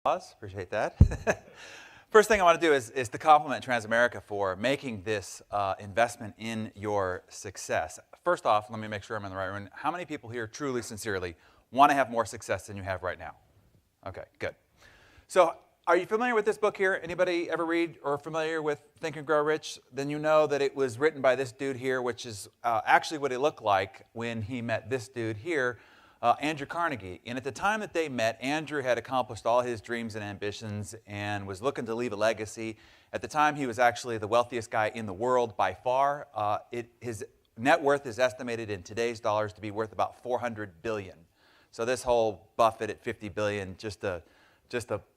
Appreciate that. First thing I want to do is to compliment Transamerica for making this investment in your success. First off, let me make sure I'm in the right room. How many people here truly, sincerely want to have more success than you have right now? Okay, good. So are you familiar with this book here? Anybody ever read or familiar with Think and Grow Rich? Then you know that it was written by this dude here, which is actually what he looked like when he met this dude here, Andrew Carnegie. And at the time that they met, Andrew had accomplished all his dreams and ambitions and was looking to leave a legacy. At the time, he was actually the wealthiest guy in the world by far. His net worth is estimated in today's dollars to be worth about $400 billion. So this whole Buffett at $50 billion, just a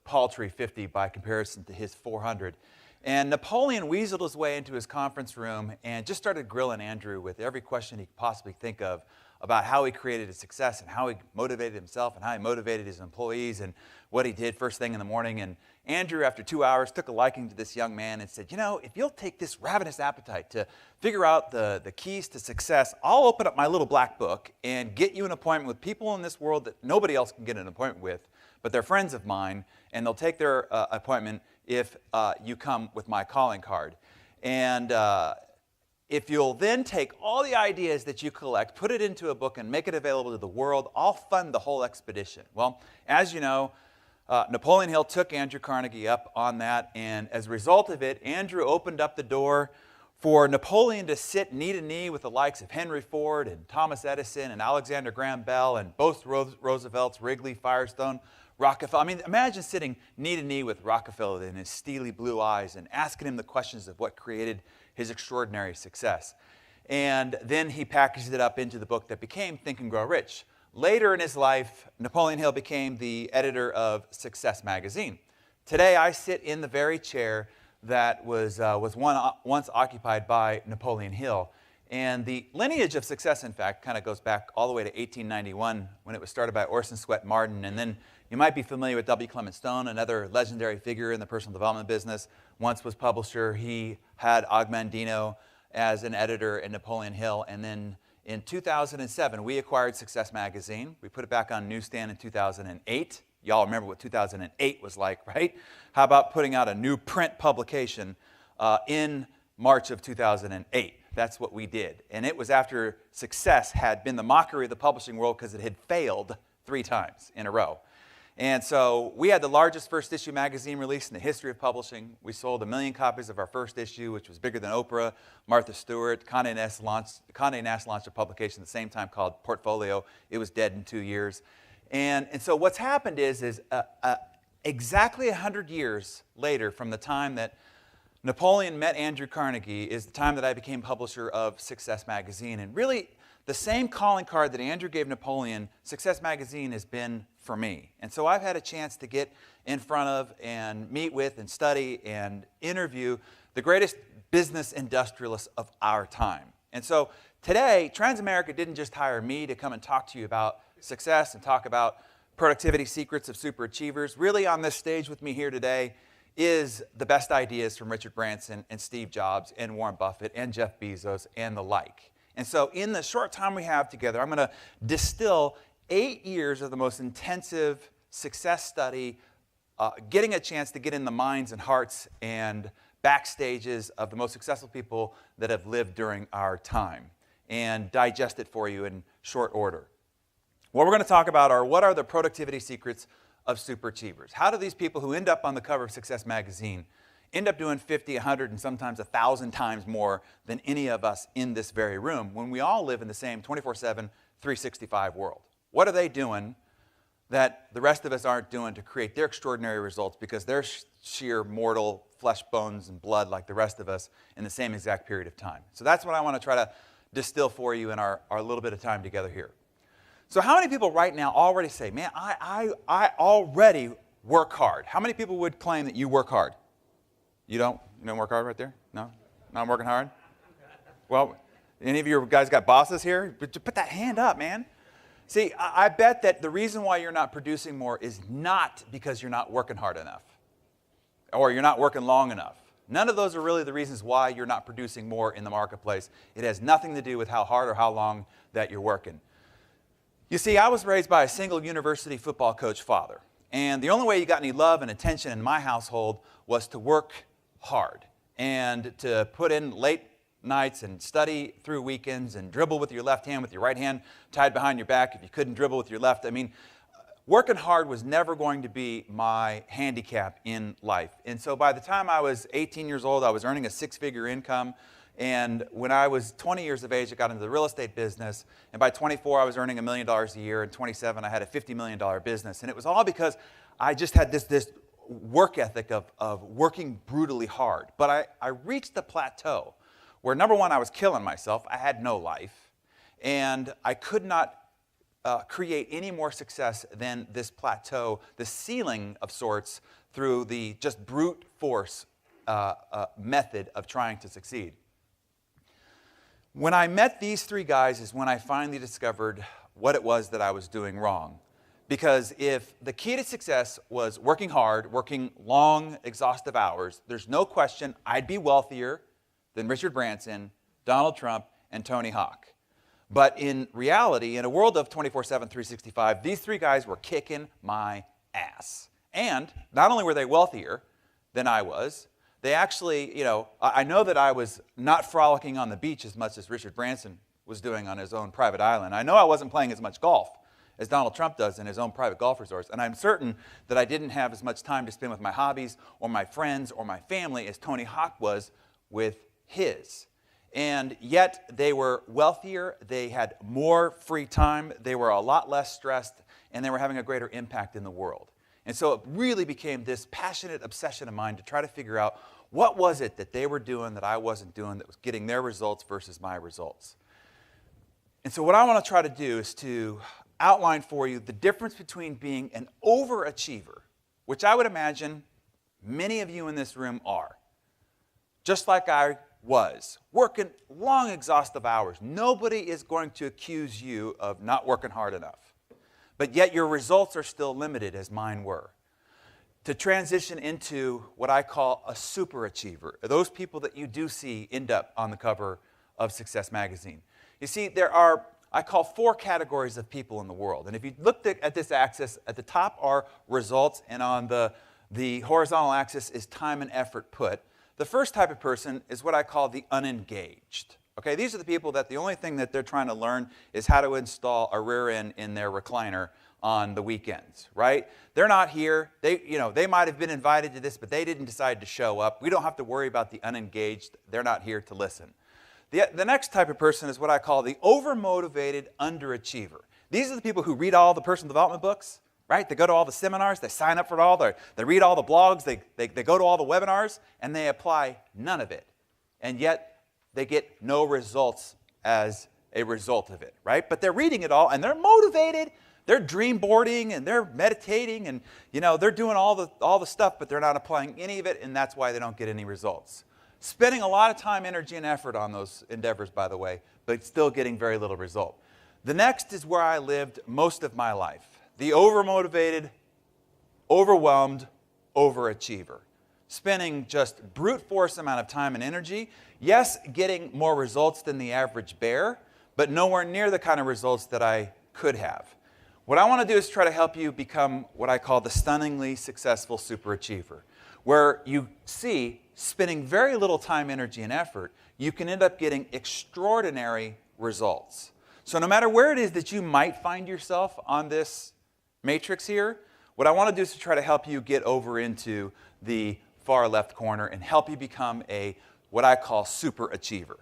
paltry 50 by comparison to his 400. And Napoleon weaseled his way into his conference room and just started grilling Andrew with every question he could possibly think of about how he created his success and how he motivated himself and how he motivated his employees and what he did first thing in the morning. And Andrew, after 2 hours, took a liking to this young man and said, you know, if you'll take this ravenous appetite to figure out the keys to success, I'll open up my little black book and get you an appointment with people in this world that nobody else can get an appointment with, but they're friends of mine, and they'll take their appointment if you come with my calling card. And if you'll then take all the ideas that you collect, put it into a book, and make it available to the world, I'll fund the whole expedition. Well, as you know, Napoleon Hill took Andrew Carnegie up on that, and as a result of it, Andrew opened up the door for Napoleon to sit knee to knee with the likes of Henry Ford and Thomas Edison and Alexander Graham Bell and both Roosevelts, Wrigley, Firestone, Rockefeller. I mean, imagine sitting knee to knee with Rockefeller in his steely blue eyes and asking him the questions of what created his extraordinary success. And then he packaged it up into the book that became Think and Grow Rich. Later in his life, Napoleon Hill became the editor of Success Magazine. Today, I sit in the very chair that was once occupied by Napoleon Hill. And the lineage of success, in fact, kind of goes back all the way to 1891 when it was started by Orson Swett Marden. And then you might be familiar with W. Clement Stone, another legendary figure in the personal development business. Once was publisher. He had Og Mandino as an editor in Napoleon Hill. And then in 2007, we acquired Success Magazine. We put it back on newsstand in 2008. Y'all remember what 2008 was like, right? How about putting out a new print publication in March of 2008? That's what we did. And it was after Success had been the mockery of the publishing world because it had failed 3 times in a row. And so we had the largest first issue magazine release in the history of publishing. We sold 1 million copies of our first issue, which was bigger than Oprah, Martha Stewart. Condé Nast launched a publication at the same time called Portfolio. It was dead in 2 years. And so what's happened is exactly 100 years later from the time that Napoleon met Andrew Carnegie is the time that I became publisher of Success Magazine. And really, the same calling card that Andrew gave Napoleon, Success Magazine has been for me. And so I've had a chance to get in front of and meet with and study and interview the greatest business industrialists of our time. And so today, Transamerica didn't just hire me to come and talk to you about success and talk about productivity secrets of super achievers. Really on this stage with me here today is the best ideas from Richard Branson and Steve Jobs and Warren Buffett and Jeff Bezos and the like. And so in the short time we have together, I'm going to distill 8 years of the most intensive success study, getting a chance to get in the minds and hearts and backstages of the most successful people that have lived during our time and digest it for you in short order. What we're going to talk about are what are the productivity secrets of super achievers. How do these people who end up on the cover of Success Magazine end up doing 50, 100, and sometimes 1,000 times more than any of us in this very room when we all live in the same 24/7, 365 world? What are they doing that the rest of us aren't doing to create their extraordinary results because they're sheer mortal flesh, bones, and blood like the rest of us in the same exact period of time? So that's what I want to try to distill for you in our little bit of time together here. So how many people right now already say, man, I already work hard? How many people would claim that you work hard? You don't work hard right there? No? Not working hard? Well, any of you guys got bosses here? Put that hand up, man. See, I bet that the reason why you're not producing more is not because you're not working hard enough or you're not working long enough. None of those are really the reasons why you're not producing more in the marketplace. It has nothing to do with how hard or how long that you're working. You see, I was raised by a single university football coach father. And the only way you got any love and attention in my household was to work hard and to put in late nights and study through weekends and dribble with your left hand with your right hand tied behind your back if you couldn't dribble with your left. I mean, working hard was never going to be my handicap in life. And so by the time I was 18 years old, I was earning a six-figure income. And when I was 20 years of age, I got into the real estate business. And by 24, I was earning $1 million a year. And 27, I had a $50 million business. And it was all because I just had this work ethic of working brutally hard. But I reached the plateau where, number one, I was killing myself. I had no life. And I could not create any more success than this plateau, the ceiling of sorts, through the just brute force method of trying to succeed. When I met these three guys is when I finally discovered what it was that I was doing wrong. Because if the key to success was working hard, working long, exhaustive hours, there's no question I'd be wealthier than Richard Branson, Donald Trump, and Tony Hawk. But in reality, in a world of 24/7, 365, these three guys were kicking my ass. And not only were they wealthier than I was, they actually, I know that I was not frolicking on the beach as much as Richard Branson was doing on his own private island. I know I wasn't playing as much golf as Donald Trump does in his own private golf resorts. And I'm certain that I didn't have as much time to spend with my hobbies or my friends or my family as Tony Hawk was with his. And yet they were wealthier, they had more free time, they were a lot less stressed, and they were having a greater impact in the world. And so it really became this passionate obsession of mine to try to figure out what was it that they were doing that I wasn't doing that was getting their results versus my results. And so what I want to try to do is to outline for you the difference between being an overachiever, which I would imagine many of you in this room are, just like I was, working long, exhaustive hours. Nobody is going to accuse you of not working hard enough. But yet your results are still limited, as mine were. To transition into what I call a superachiever, those people that you do see end up on the cover of Success Magazine. You see, there are, I call, 4 categories of people in the world. And if you look at this axis, at the top are results, and on the horizontal axis is time and effort put. The first type of person is what I call the unengaged. Okay, these are the people that the only thing that they're trying to learn is how to install a rear end in their recliner on the weekends, right? They're not here. They might have been invited to this, but they didn't decide to show up. We don't have to worry about the unengaged. They're not here to listen. The next type of person is what I call the overmotivated underachiever. These are the people who read all the personal development books, right? They go to all the seminars, they sign up for it all, they read all the blogs, they go to all the webinars, and they apply none of it. And yet, they get no results as a result of it, right? But they're reading it all, and they're motivated, they're dream boarding, and they're meditating, and they're doing all the stuff, but they're not applying any of it, and that's why they don't get any results. Spending a lot of time, energy, and effort on those endeavors, by the way, but still getting very little result. The next is where I lived most of my life. The overmotivated, overwhelmed overachiever. Spending just brute force amount of time and energy. Yes, getting more results than the average bear, but nowhere near the kind of results that I could have. What I want to do is try to help you become what I call the stunningly successful superachiever, where you see, spending very little time, energy, and effort, you can end up getting extraordinary results. So no matter where it is that you might find yourself on this matrix here, what I want to do is to try to help you get over into the far left corner and help you become what I call superachiever.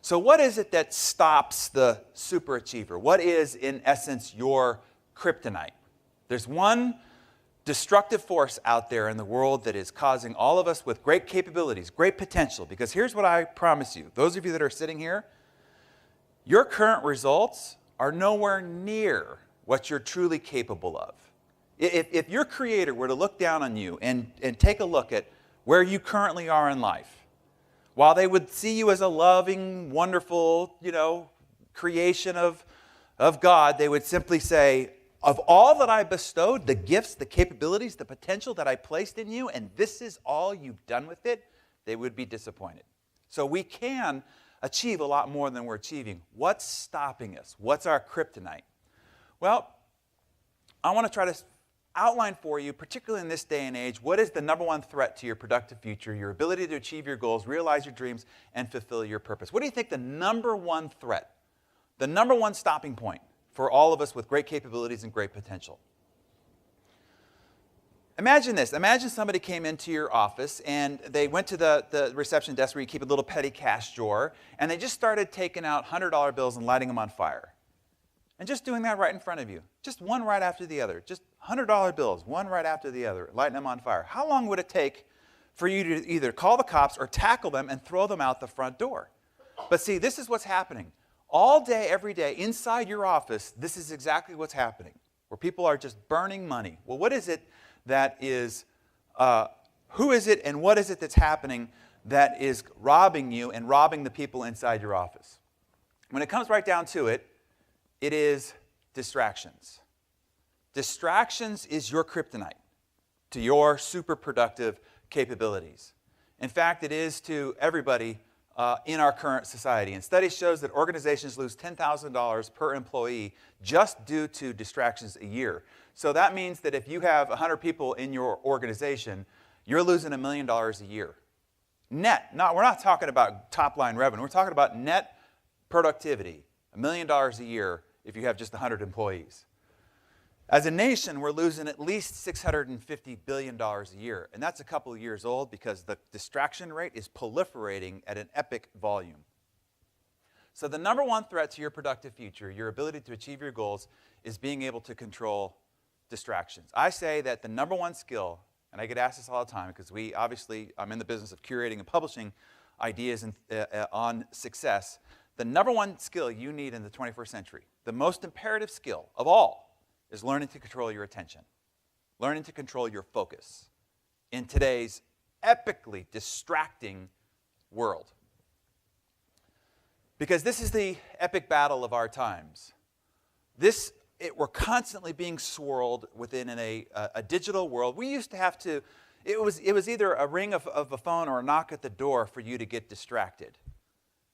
So what is it that stops the superachiever? What is, in essence, your kryptonite? There's one destructive force out there in the world that is causing all of us with great capabilities, great potential, because here's what I promise you. Those of you that are sitting here, your current results are nowhere near what you're truly capable of. If your Creator were to look down on you and take a look at where you currently are in life, while they would see you as a loving, wonderful, creation of God, they would simply say, of all that I bestowed, the gifts, the capabilities, the potential that I placed in you, and this is all you've done with it, they would be disappointed. So we can achieve a lot more than we're achieving. What's stopping us? What's our kryptonite? Well, I want to try to outline for you, particularly in this day and age, what is the number one threat to your productive future, your ability to achieve your goals, realize your dreams, and fulfill your purpose. What do you think the number one threat, the number one stopping point for all of us with great capabilities and great potential? Imagine this. Imagine somebody came into your office and they went to the reception desk where you keep a little petty cash drawer, and they just started taking out $100 bills and lighting them on fire. And just doing that right in front of you. Just one right after the other. Just $100 bills, one right after the other, lighting them on fire. How long would it take for you to either call the cops or tackle them and throw them out the front door? But see, this is what's happening. All day, every day, inside your office, this is exactly what's happening, where people are just burning money. Well, what is it that is, who is it and what is it that's happening that is robbing you and robbing the people inside your office? When it comes right down to it, it is distractions. Distractions is your kryptonite to your super productive capabilities. In fact, it is to everybody in our current society. And study shows that organizations lose $10,000 per employee just due to distractions a year. So that means that if you have 100 people in your organization, you're losing $1 million a year. Net. We're not talking about top-line revenue. We're talking about net productivity, $1 million a year if you have just 100 employees. As a nation, we're losing at least $650 billion a year. And that's a couple of years old because the distraction rate is proliferating at an epic volume. So the number one threat to your productive future, your ability to achieve your goals, is being able to control distractions. I say that the number one skill, and I get asked this all the time because I'm in the business of curating and publishing ideas on success. The number one skill you need in the 21st century, the most imperative skill of all, is learning to control your attention, learning to control your focus in today's epically distracting world. Because this is the epic battle of our times. We're constantly being swirled within a digital world. We used to have to, it was either a ring of a phone or a knock at the door for you to get distracted.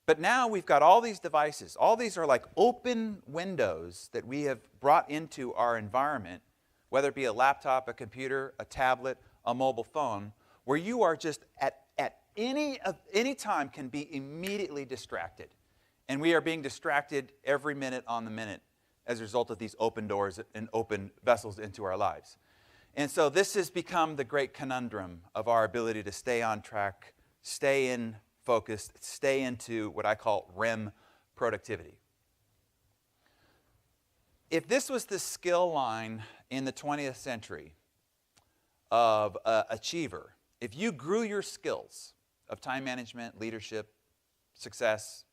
But now we've got all these devices. All these are like open windows that we have brought into our environment, whether it be a laptop, a computer, a tablet, a mobile phone, where you are just at any time can be immediately distracted. And we are being distracted every minute on the minute as a result of these open doors and open vessels into our lives. And so this has become the great conundrum of our ability to stay on track, stay in focused, stay into what I call REM productivity. If this was the skill line in the 20th century of an achiever, if you grew your skills of time management, leadership, success,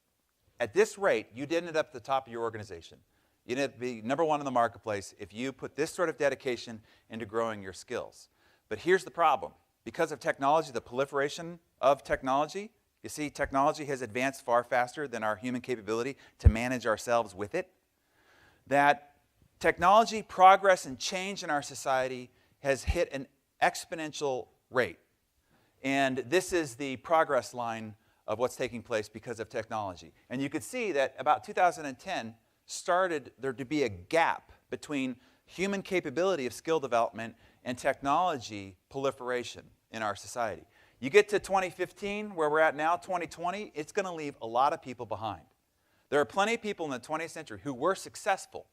at this rate, you'd end up at the top of your organization. You'd end up being number one in the marketplace if you put this sort of dedication into growing your skills. But here's the problem. Because of technology, the proliferation of technology, you see, technology has advanced far faster than our human capability to manage ourselves with it. That technology, progress, and change in our society has hit an exponential rate. And this is the progress line of what's taking place because of technology. And you could see that about 2010 started there to be a gap between human capability of skill development and technology proliferation in our society. You get to 2015, where we're at now, 2020, it's going to leave a lot of people behind. There are plenty of people in the 20th century who were successful,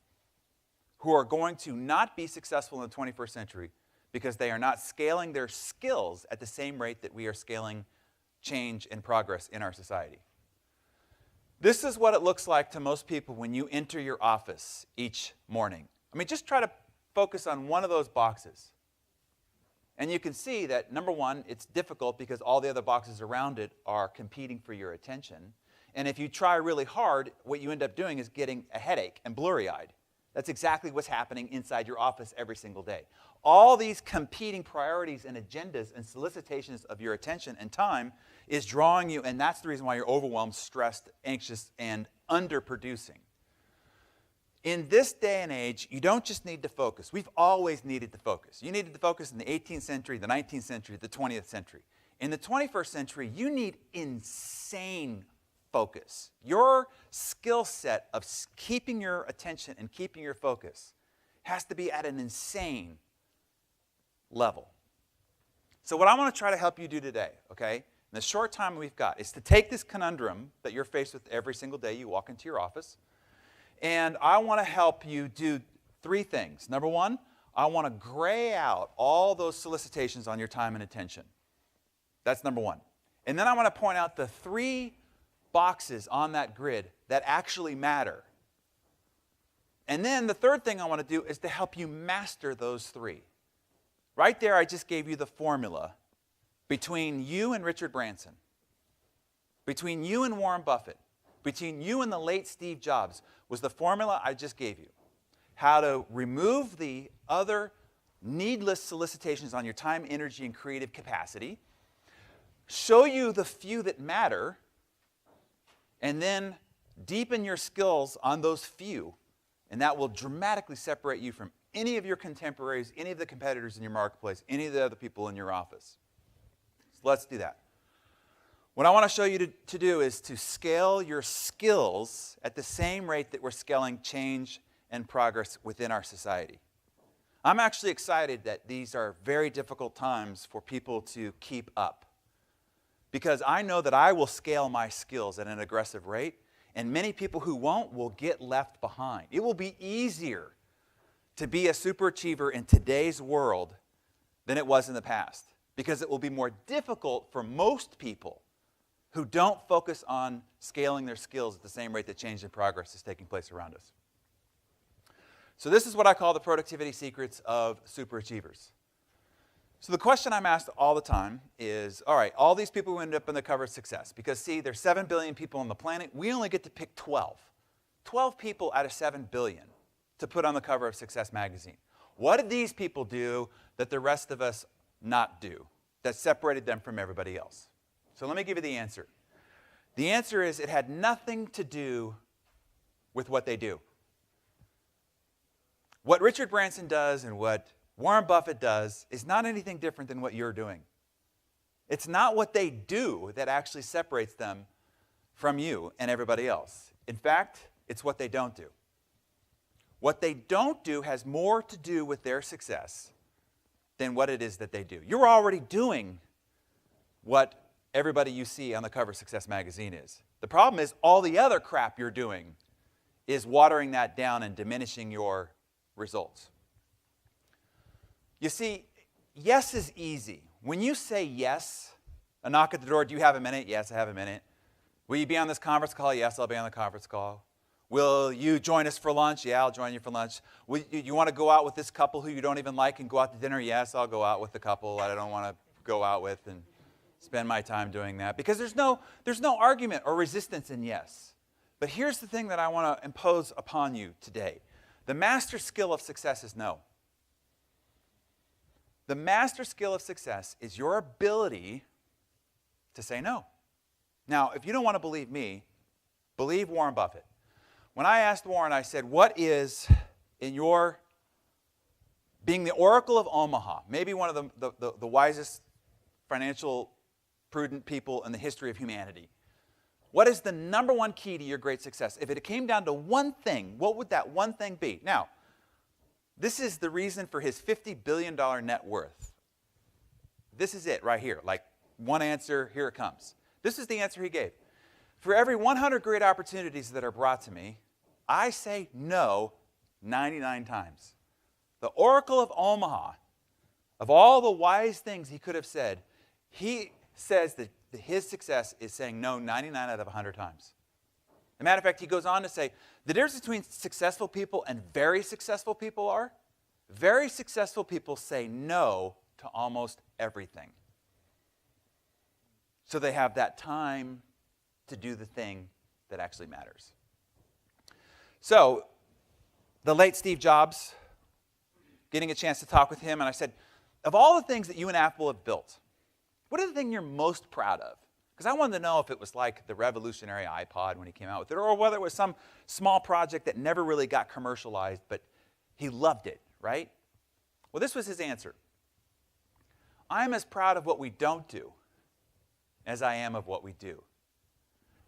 who are going to not be successful in the 21st century because they are not scaling their skills at the same rate that we are scaling change and progress in our society. This is what it looks like to most people when you enter your office each morning. I mean, just try to focus on one of those boxes. And you can see that, number one, it's difficult because all the other boxes around it are competing for your attention. And if you try really hard, what you end up doing is getting a headache and blurry-eyed. That's exactly what's happening inside your office every single day. All these competing priorities and agendas and solicitations of your attention and time is drawing you, and that's the reason why you're overwhelmed, stressed, anxious, and underproducing. In this day and age, you don't just need to focus. We've always needed to focus. You needed to focus in the 18th century, the 19th century, the 20th century. In the 21st century, you need insane focus. Your skill set of keeping your attention and keeping your focus has to be at an insane level. So what I want to try to help you do today, okay, in the short time we've got, is to take this conundrum that you're faced with every single day you walk into your office, and I want to help you do three things. Number one, I want to gray out all those solicitations on your time and attention. That's number one. And then I want to point out the three boxes on that grid that actually matter. And then the third thing I want to do is to help you master those three. Right there, I just gave you the formula between you and Richard Branson, between you and Warren Buffett, between you and the late Steve Jobs, was the formula I just gave you. How to remove the other needless solicitations on your time, energy, and creative capacity, show you the few that matter, and then deepen your skills on those few, and that will dramatically separate you from any of your contemporaries, any of the competitors in your marketplace, any of the other people in your office. So let's do that. What I want to show you to do is to scale your skills at the same rate that we're scaling change and progress within our society. I'm actually excited that these are very difficult times for people to keep up, because I know that I will scale my skills at an aggressive rate, and many people who won't will get left behind. It will be easier to be a superachiever in today's world than it was in the past, because it will be more difficult for most people who don't focus on scaling their skills at the same rate that change and progress is taking place around us. So this is what I call the productivity secrets of superachievers. So the question I'm asked all the time is, all right, all these people who end up on the cover of Success, because see, there's 7 billion people on the planet, we only get to pick 12. 12 people out of 7 billion to put on the cover of Success magazine. What did these people do that the rest of us not do, that separated them from everybody else? So let me give you the answer. The answer is it had nothing to do with what they do. What Richard Branson does and what Warren Buffett does is not anything different than what you're doing. It's not what they do that actually separates them from you and everybody else. In fact, it's what they don't do. What they don't do has more to do with their success than what it is that they do. You're already doing what everybody you see on the cover of Success magazine is. The problem is all the other crap you're doing is watering that down and diminishing your results. You see, yes is easy. When you say yes, a knock at the door, do you have a minute? Yes, I have a minute. Will you be on this conference call? Yes, I'll be on the conference call. Will you join us for lunch? Yeah, I'll join you for lunch. You want to go out with this couple who you don't even like and go out to dinner? Yes, I'll go out with the couple I don't want to go out with and spend my time doing that. Because there's no argument or resistance in yes. But here's the thing that I want to impose upon you today. The master skill of success is no. The master skill of success is your ability to say no. Now, if you don't want to believe me, believe Warren Buffett. When I asked Warren, I said, what is, in your being the Oracle of Omaha, maybe one of the wisest financial prudent people in the history of humanity, what is the number one key to your great success? If it came down to one thing, what would that one thing be? Now, this is the reason for his $50 billion net worth. This is it right here. Like one answer, here it comes. This is the answer he gave. For every 100 great opportunities that are brought to me, I say no 99 times. The Oracle of Omaha, of all the wise things he could have said, he says that his success is saying no 99 out of 100 times. As a matter of fact, he goes on to say, the difference between successful people and very successful people are, very successful people say no to almost everything. So they have that time to do the thing that actually matters. So, the late Steve Jobs, getting a chance to talk with him, and I said, of all the things that you and Apple have built, what is the thing you're most proud of? Because I wanted to know if it was like the revolutionary iPod when he came out with it, or whether it was some small project that never really got commercialized, but he loved it, right? Well, this was his answer. I'm as proud of what we don't do as I am of what we do.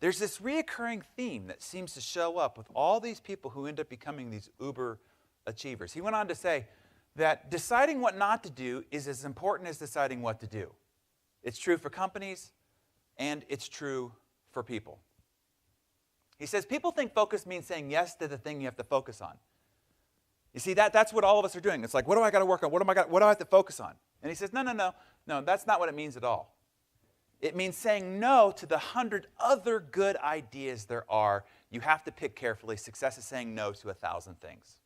There's this reoccurring theme that seems to show up with all these people who end up becoming these uber achievers. He went on to say, that deciding what not to do is as important as deciding what to do. It's true for companies, and it's true for people. He says, people think focus means saying yes to the thing you have to focus on. You see, that's what all of us are doing. It's like, what do I got to work on? What do I have to focus on? And he says, no, that's not what it means at all. It means saying no to the 100 other good ideas there are. You have to pick carefully. Success is saying no to 1,000 things.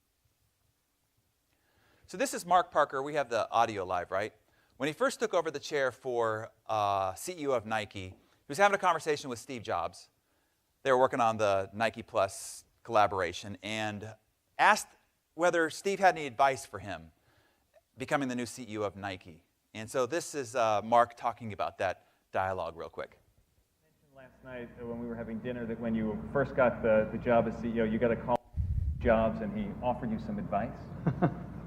So this is Mark Parker. We have the audio live, right? When he first took over the chair for CEO of Nike, he was having a conversation with Steve Jobs. They were working on the Nike Plus collaboration and asked whether Steve had any advice for him becoming the new CEO of Nike. And so this is Mark talking about that dialogue real quick. You mentioned last night when we were having dinner that when you first got the job as CEO, you got a call from Jobs and he offered you some advice.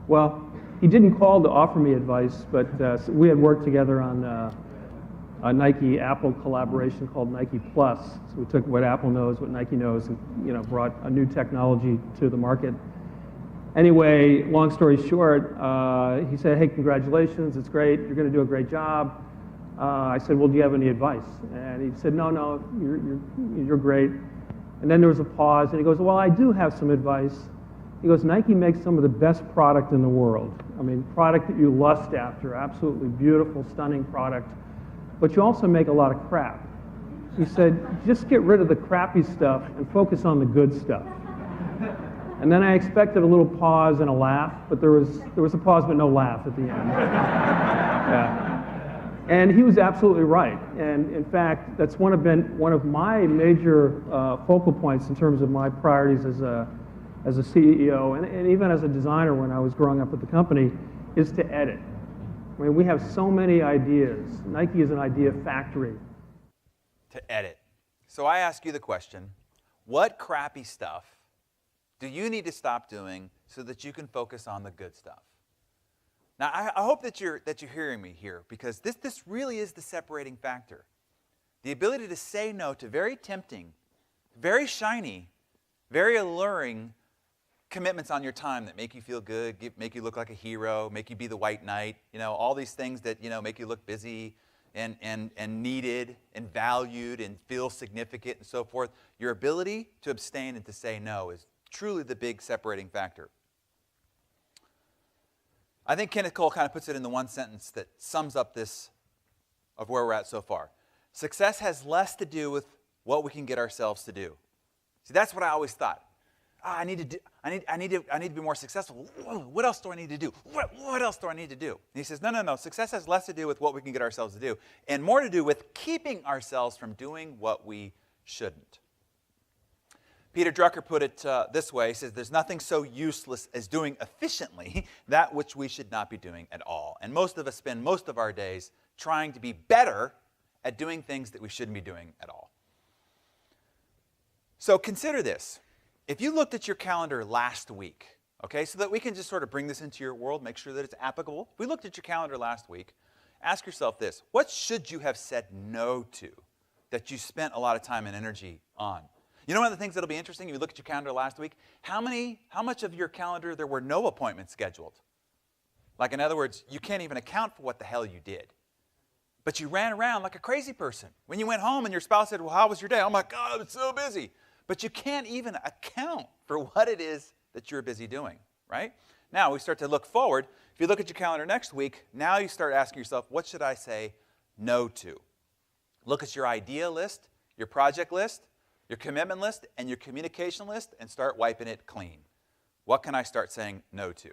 Well, he didn't call to offer me advice, but we had worked together on a Nike-Apple collaboration called Nike Plus. So we took what Apple knows, what Nike knows, and brought a new technology to the market. Anyway, long story short, he said, hey, congratulations, it's great, you're going to do a great job. I said, well, do you have any advice? And he said, no, you're great. And then there was a pause, and he goes, well, I do have some advice. He goes, Nike makes some of the best product in the world. I mean, product that you lust after, absolutely beautiful, stunning product. But you also make a lot of crap. He said, just get rid of the crappy stuff and focus on the good stuff. And then I expected a little pause and a laugh, but there was a pause but no laugh at the end. Yeah. And he was absolutely right. And in fact, that's one of my major focal points in terms of my priorities as a CEO and even as a designer when I was growing up at the company, is to edit. I mean, we have so many ideas. Nike is an idea factory. To edit. So I ask you the question, what crappy stuff do you need to stop doing so that you can focus on the good stuff? Now, I hope that you're hearing me here, because this really is the separating factor. The ability to say no to very tempting, very shiny, very alluring commitments on your time that make you feel good, make you look like a hero, make you be the white knight, all these things that, make you look busy and needed and valued and feel significant and so forth. Your ability to abstain and to say no is truly the big separating factor. I think Kenneth Cole kind of puts it in the one sentence that sums up this of where we're at so far. Success has less to do with what we can get ourselves to do. See, that's what I always thought. I need to be more successful. What else do I need to do? What else do I need to do? And he says, no. Success has less to do with what we can get ourselves to do and more to do with keeping ourselves from doing what we shouldn't. Peter Drucker put it this way. He says, there's nothing so useless as doing efficiently that which we should not be doing at all. And most of us spend most of our days trying to be better at doing things that we shouldn't be doing at all. So consider this. If you looked at your calendar last week, okay, so that we can just sort of bring this into your world, make sure that it's applicable. If we looked at your calendar last week, ask yourself this. What should you have said no to that you spent a lot of time and energy on? You know one of the things that'll be interesting, if you look at your calendar last week, how much of your calendar there were no appointments scheduled? Like, in other words, you can't even account for what the hell you did. But you ran around like a crazy person. When you went home and your spouse said, well, how was your day? Oh my God, I was so busy. But you can't even account for what it is that you're busy doing, right? Now we start to look forward. If you look at your calendar next week, now you start asking yourself, what should I say no to? Look at your idea list, your project list, your commitment list, and your communication list, and start wiping it clean. What can I start saying no to?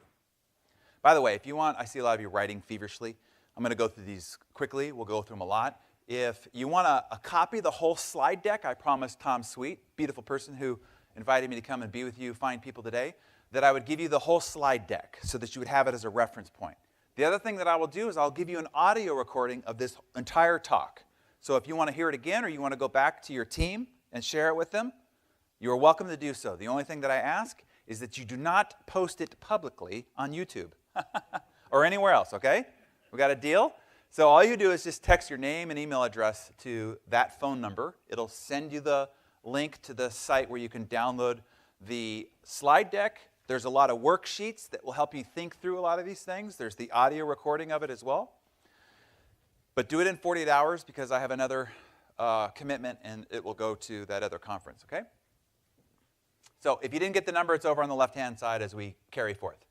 By the way, if you want, I see a lot of you writing feverishly. I'm going to go through these quickly. We'll go through them a lot. If you want a copy of the whole slide deck, I promised Tom Sweet, beautiful person who invited me to come and be with you, fine people today, that I would give you the whole slide deck so that you would have it as a reference point. The other thing that I will do is I'll give you an audio recording of this entire talk. So if you want to hear it again or you want to go back to your team and share it with them, you are welcome to do so. The only thing that I ask is that you do not post it publicly on YouTube or anywhere else, okay? We got a deal? So all you do is just text your name and email address to that phone number. It'll send you the link to the site where you can download the slide deck, There's a lot of worksheets that will help you think through a lot of these things. There's the audio recording of it as well. But do it in 48 hours because I have another commitment and it will go to that other conference, okay? So if you didn't get the number, it's over on the left-hand side as we carry forth.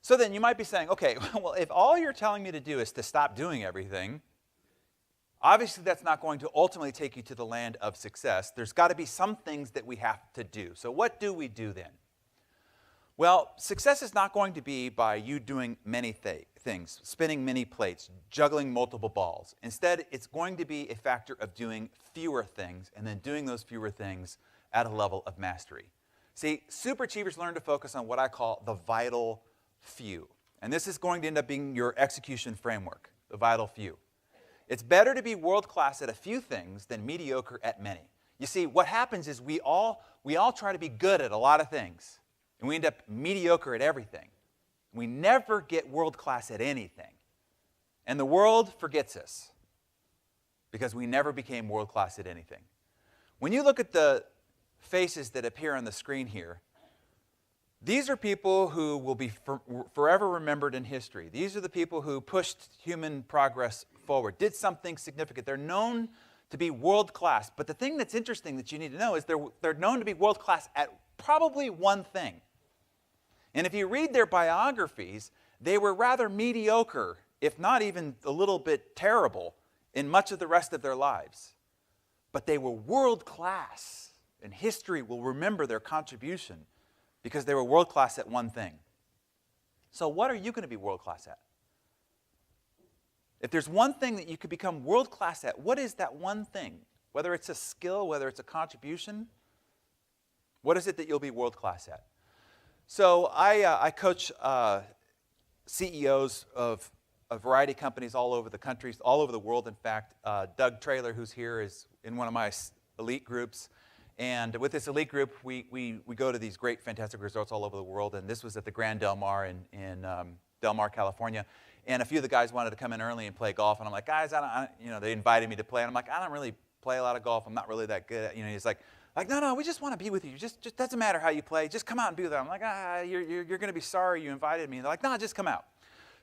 So then you might be saying, okay, well, if all you're telling me to do is to stop doing everything, obviously that's not going to ultimately take you to the land of success. There's got to be some things that we have to do. So what do we do then? Well, success is not going to be by you doing many things, spinning many plates, juggling multiple balls. Instead, it's going to be a factor of doing fewer things and then doing those fewer things at a level of mastery. See, super achievers learn to focus on what I call the vital few. And this is going to end up being your execution framework, the vital few. It's better to be world-class at a few things than mediocre at many. You see, what happens is we all try to be good at a lot of things. And we end up mediocre at everything. We never get world-class at anything. And the world forgets us because we never became world-class at anything. When you look at the faces that appear on the screen here, these are people who will be forever remembered in history. These are the people who pushed human progress forward, did something significant. They're known to be world-class. But the thing that's interesting that you need to know is they're known to be world-class at probably one thing. And if you read their biographies, they were rather mediocre, if not even a little bit terrible, in much of the rest of their lives. But they were world-class, and history will remember their contribution because they were world-class at one thing. So what are you going to be world-class at? If there's one thing that you could become world-class at, what is that one thing? Whether it's a skill, whether it's a contribution, what is it that you'll be world-class at? So I coach CEOs of a variety of companies all over the country, all over the world. In fact, Doug Traylor, who's here, is in one of my elite groups. And with this elite group, we go to these great, fantastic resorts all over the world. And this was at the Grand Del Mar in Del Mar, California. And a few of the guys wanted to come in early and play golf. And I'm like, guys, they invited me to play. And I'm like, I don't really play a lot of golf. I'm not really that good at, he's like, no, we just want to be with you. Just doesn't matter how you play. Just come out and be with them. I'm like, you're going to be sorry you invited me. And they're like, no, just come out.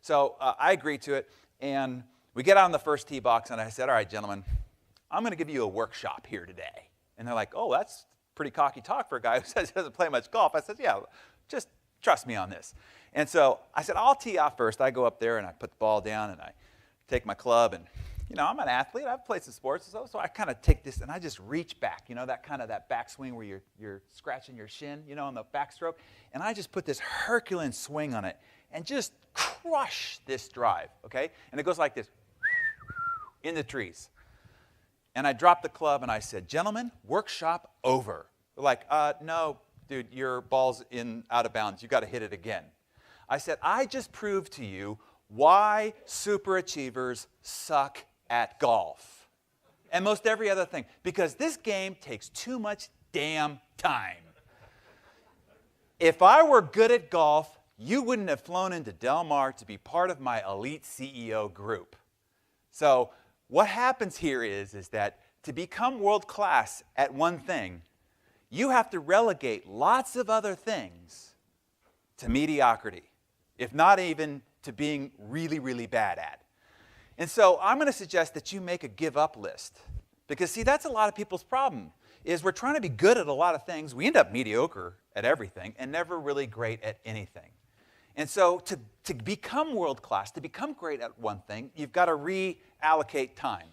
So I agreed to it. And we get out on the first tee box, and I said, all right, gentlemen, I'm going to give you a workshop here today. And they're like, oh, that's pretty cocky talk for a guy who says he doesn't play much golf. I said, yeah, just trust me on this. And so I said, I'll tee off first. I go up there, and I put the ball down, and I take my club, and I'm an athlete. I've played some sports, so I kind of take this and I just reach back, that backswing where you're scratching your shin, on the backstroke. And I just put this Herculean swing on it and just crush this drive, okay? And it goes like this, in the trees. And I dropped the club and I said, gentlemen, workshop over. They're like, no, dude, your ball's out of bounds. You got to hit it again. I said, I just proved to you why super achievers suck at golf and most every other thing, because this game takes too much damn time. If I were good at golf, you wouldn't have flown into Del Mar to be part of my elite CEO group. So what happens here is that to become world class at one thing, you have to relegate lots of other things to mediocrity, if not even to being really, really bad at. And so I'm going to suggest that you make a give up list. Because see, that's a lot of people's problem, is we're trying to be good at a lot of things. We end up mediocre at everything and never really great at anything. And so to become world class, to become great at one thing, you've got to reallocate time.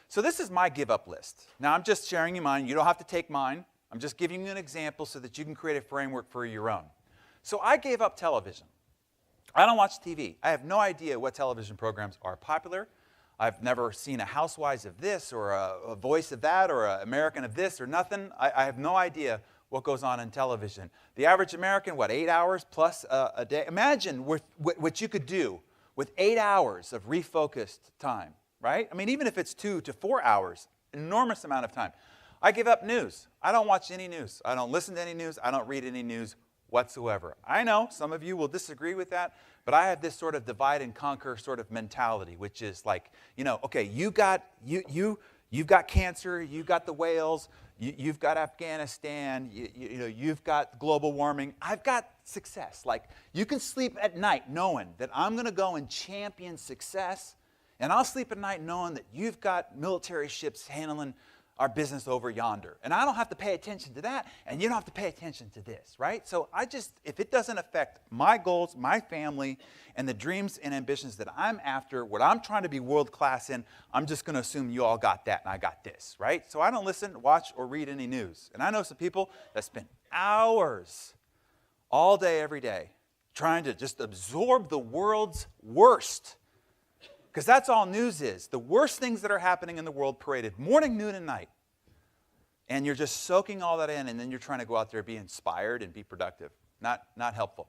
So this is my give up list. Now I'm just sharing you mine. You don't have to take mine. I'm just giving you an example so that you can create a framework for your own. So I gave up television. I don't watch TV. I have no idea what television programs are popular. I've never seen a Housewives of this or a Voice of that or an American of this or nothing. I have no idea what goes on in television. The average American, 8 hours plus a day? Imagine what you could do with 8 hours of refocused time, right? I mean, even if it's 2 to 4 hours, enormous amount of time. I give up news. I don't watch any news. I don't listen to any news. I don't read any news whatsoever. I know some of you will disagree with that, but I have this sort of divide and conquer sort of mentality, which is like, okay, you You've got cancer, you've got the whales, you've got Afghanistan, you've got global warming. I've got success. Like, you can sleep at night knowing that I'm going to go and champion success, and I'll sleep at night knowing that you've got military ships handling our business over yonder. And I don't have to pay attention to that, and you don't have to pay attention to this, right? So if it doesn't affect my goals, my family, and the dreams and ambitions that I'm after, what I'm trying to be world class in, I'm just going to assume you all got that and I got this, right? So I don't listen, watch, or read any news. And I know some people that spend hours all day, every day, trying to just absorb the world's worst. Because that's all news is. The worst things that are happening in the world paraded morning, noon, and night. And you're just soaking all that in, and then you're trying to go out there and be inspired and be productive. Not helpful.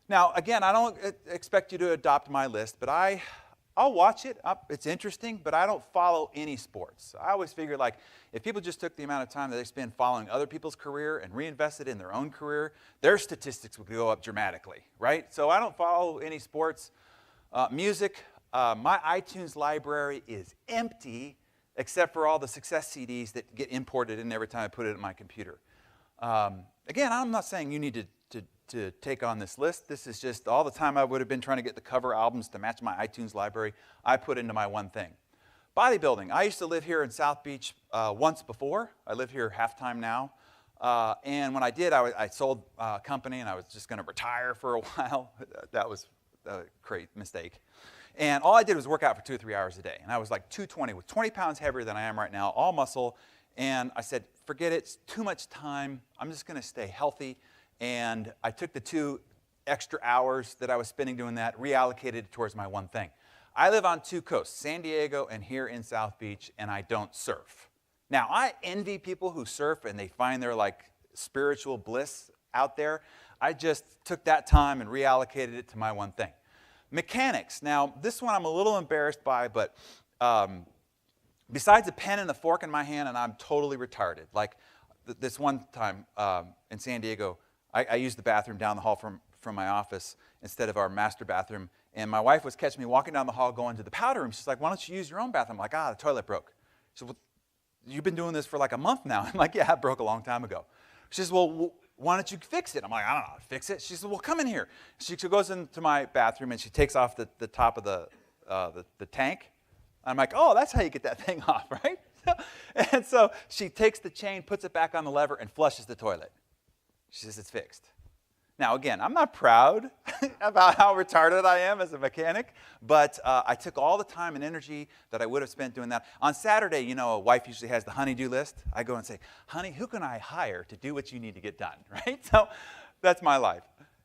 Now, again, I don't expect you to adopt my list, but I'll watch it. It's interesting, but I don't follow any sports. I always figure, like, if people just took the amount of time that they spend following other people's career and reinvested in their own career, their statistics would go up dramatically, right? So I don't follow any sports. Music. My iTunes library is empty except for all the success CDs that get imported in every time I put it in my computer. Again, I'm not saying you need to take on this list. This is just all the time I would have been trying to get the cover albums to match my iTunes library, I put into my one thing. Bodybuilding. I used to live here in South Beach once before. I live here half-time now. And when I did, I sold a company and I was just going to retire for a while. That was a great mistake. And all I did was work out for 2 or 3 hours a day. And I was like 220, with 20 pounds heavier than I am right now, all muscle. And I said, forget it, it's too much time. I'm just going to stay healthy. And I took the 2 extra hours that I was spending doing that, reallocated it towards my one thing. I live on 2 coasts, San Diego and here in South Beach, and I don't surf. Now, I envy people who surf and they find their like spiritual bliss out there. I just took that time and reallocated it to my one thing. Mechanics. Now, this one I'm a little embarrassed by, but besides a pen and a fork in my hand, and I'm totally retarded. Like this one time in San Diego, I used the bathroom down the hall from my office instead of our master bathroom. And my wife was catching me walking down the hall going to the powder room. She's like, why don't you use your own bathroom? I'm like, the toilet broke. She said, well, you've been doing this for like a month now. I'm like, yeah, it broke a long time ago. She says, well, why don't you fix it? I'm like, I don't know how to fix it. She said, well, come in here. She goes into my bathroom and she takes off the top of the tank. I'm like, oh, that's how you get that thing off, right? And so she takes the chain, puts it back on the lever, and flushes the toilet. She says, it's fixed. Now, again, I'm not proud about how retarded I am as a mechanic, but I took all the time and energy that I would have spent doing that. On Saturday, you know, a wife usually has the honey-do list. I go and say, honey, who can I hire to do what you need to get done, right? So that's my life,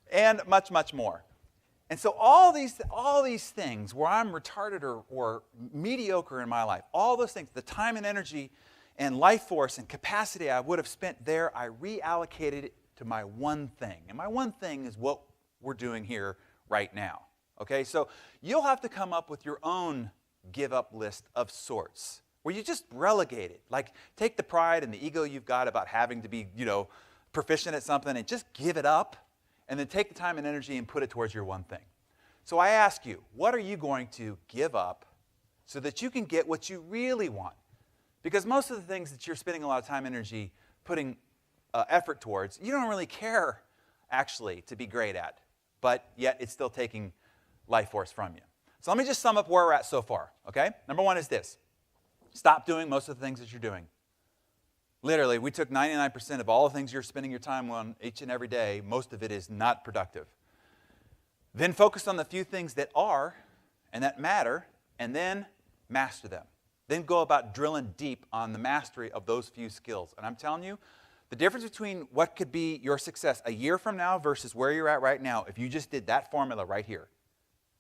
and much, much more. And so all these things where I'm retarded or mediocre in my life, all those things, the time and energy and life force and capacity I would have spent there, I reallocated it to my one thing. And my one thing is what we're doing here right now. Okay, so you'll have to come up with your own give-up list of sorts, where you just relegate it. Like, take the pride and the ego you've got about having to be, proficient at something and just give it up, and then take the time and energy and put it towards your one thing. So I ask you, what are you going to give up so that you can get what you really want? Because most of the things that you're spending a lot of time and energy putting effort towards, you don't really care, actually, to be great at. But yet, it's still taking life force from you. So let me just sum up where we're at so far, okay? Number 1 is this. Stop doing most of the things that you're doing. Literally, we took 99% of all the things you're spending your time on each and every day. Most of it is not productive. Then focus on the few things that are and that matter, and then master them. Then go about drilling deep on the mastery of those few skills. And I'm telling you, the difference between what could be your success a year from now versus where you're at right now, if you just did that formula right here,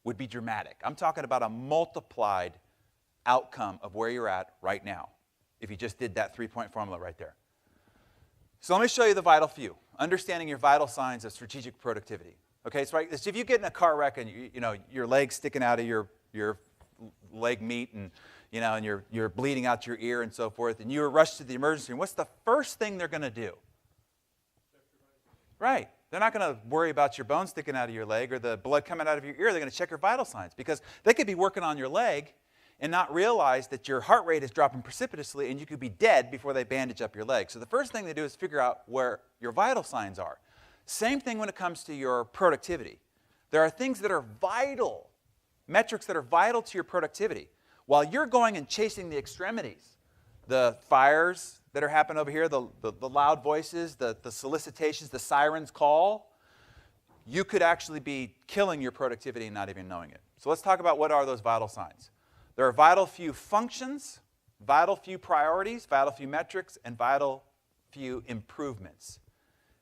would be dramatic. I'm talking about a multiplied outcome of where you're at right now, if you just did that 3-point formula right there. So let me show you the vital few, understanding your vital signs of strategic productivity. Okay, so if you get in a car wreck and your leg's sticking out of your leg meat and and you're bleeding out your ear and so forth, and you're rushed to the emergency room, what's the first thing they're going to do? Right. They're not going to worry about your bone sticking out of your leg or the blood coming out of your ear. They're going to check your vital signs, because they could be working on your leg and not realize that your heart rate is dropping precipitously and you could be dead before they bandage up your leg. So the first thing they do is figure out where your vital signs are. Same thing when it comes to your productivity. There are things that are vital, metrics that are vital to your productivity. While you're going and chasing the extremities, the fires that are happening over here, the loud voices, the solicitations, the sirens call, you could actually be killing your productivity and not even knowing it. So let's talk about what are those vital signs. There are vital few functions, vital few priorities, vital few metrics, and vital few improvements.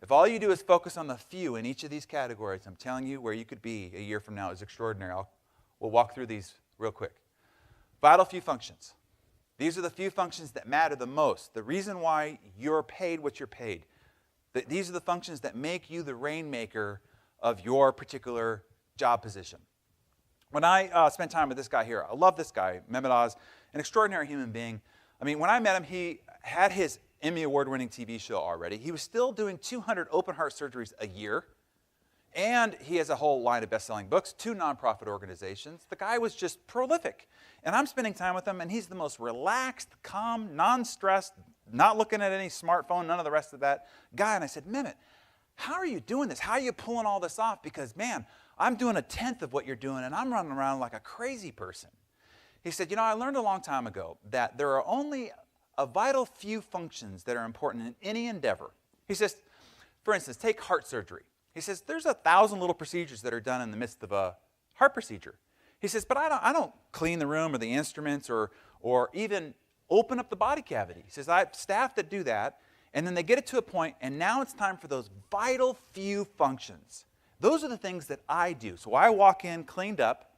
If all you do is focus on the few in each of these categories, I'm telling you where you could be a year from now is extraordinary. We'll walk through these real quick. Vital few functions. These are the few functions that matter the most. The reason why you're paid what you're paid. These are the functions that make you the rainmaker of your particular job position. When I spent time with this guy here, I love this guy, Mehmet Oz, an extraordinary human being. I mean, when I met him, he had his Emmy Award-winning TV show already. He was still doing 200 open heart surgeries a year. And he has a whole line of best-selling books, 2 nonprofit organizations. The guy was just prolific. And I'm spending time with him, and he's the most relaxed, calm, non-stressed, not looking at any smartphone, none of the rest of that guy. And I said, Mehmet, how are you doing this? How are you pulling all this off? Because, man, I'm doing 1/10 of what you're doing, and I'm running around like a crazy person. He said, you know, I learned a long time ago that there are only a vital few functions that are important in any endeavor. He says, for instance, take heart surgery. He says, there's 1,000 little procedures that are done in the midst of a heart procedure. He says, but I don't clean the room or the instruments or even open up the body cavity. He says, I have staff that do that, and then they get it to a point, and now it's time for those vital few functions. Those are the things that I do. So I walk in cleaned up,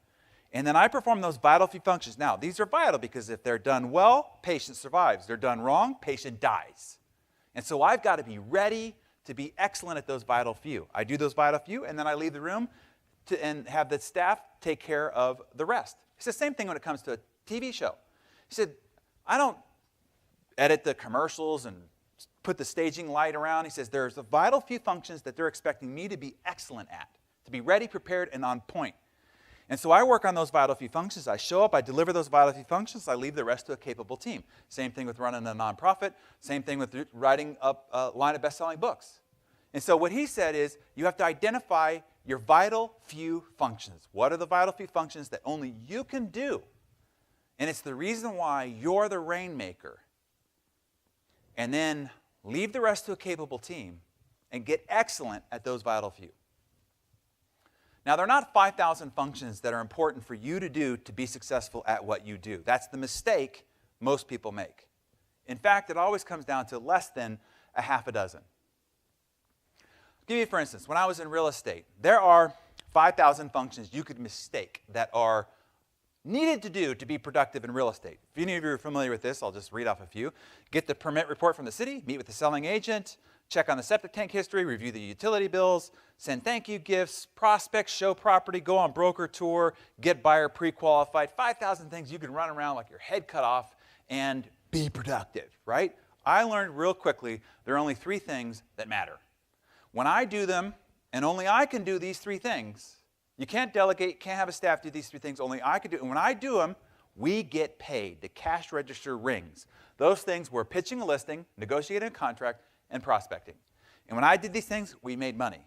and then I perform those vital few functions. Now, these are vital because if they're done well, patient survives. They're done wrong, patient dies. And so I've got to be ready to be excellent at those vital few. I do those vital few, and then I leave the room and have the staff take care of the rest. It's the same thing when it comes to a TV show. He said, I don't edit the commercials and put the staging light around. He says, there's a vital few functions that they're expecting me to be excellent at, to be ready, prepared, and on point. And so I work on those vital few functions. I show up, I deliver those vital few functions, I leave the rest to a capable team. Same thing with running a nonprofit, same thing with writing up a line of best-selling books. And so what he said is, you have to identify your vital few functions. What are the vital few functions that only you can do? And it's the reason why you're the rainmaker. And then leave the rest to a capable team and get excellent at those vital few. Now, there are not 5,000 functions that are important for you to do to be successful at what you do. That's the mistake most people make. In fact, it always comes down to less than a half a dozen. I'll give you, for instance, when I was in real estate, there are 5,000 functions you could mistake that are needed to do to be productive in real estate. If any of you are familiar with this, I'll just read off a few. Get the permit report from the city, meet with the selling agent, check on the septic tank history, review the utility bills, send thank you gifts, prospect, show property, go on broker tour, get buyer pre-qualified. 5,000 things you can run around like your head cut off and be productive, right? I learned real quickly there are only 3 things that matter. When I do them, and only I can do these 3 things, you can't delegate, can't have a staff do these 3 things, only I can do it. And when I do them, we get paid. The cash register rings. Those things were pitching a listing, negotiating a contract, and prospecting. And when I did these things, we made money.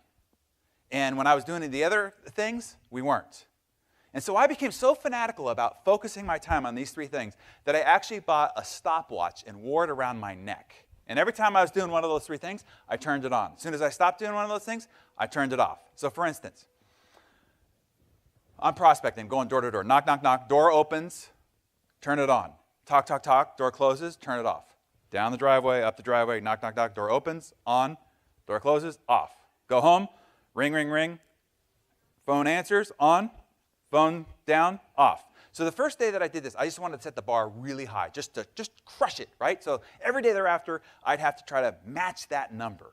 And when I was doing the other things, we weren't. And so I became so fanatical about focusing my time on these 3 things that I actually bought a stopwatch and wore it around my neck. And every time I was doing one of those 3 things, I turned it on. As soon as I stopped doing one of those things, I turned it off. So for instance, I'm prospecting, going door to door. Knock, knock, knock. Door opens, turn it on. Talk, talk, talk. Door closes, turn it off. Down the driveway, up the driveway, knock, knock, knock. Door opens, on. Door closes, off. Go home, ring, ring, ring. Phone answers, on. Phone down, off. So the first day that I did this, I just wanted to set the bar really high, just to crush it, right? So every day thereafter, I'd have to try to match that number.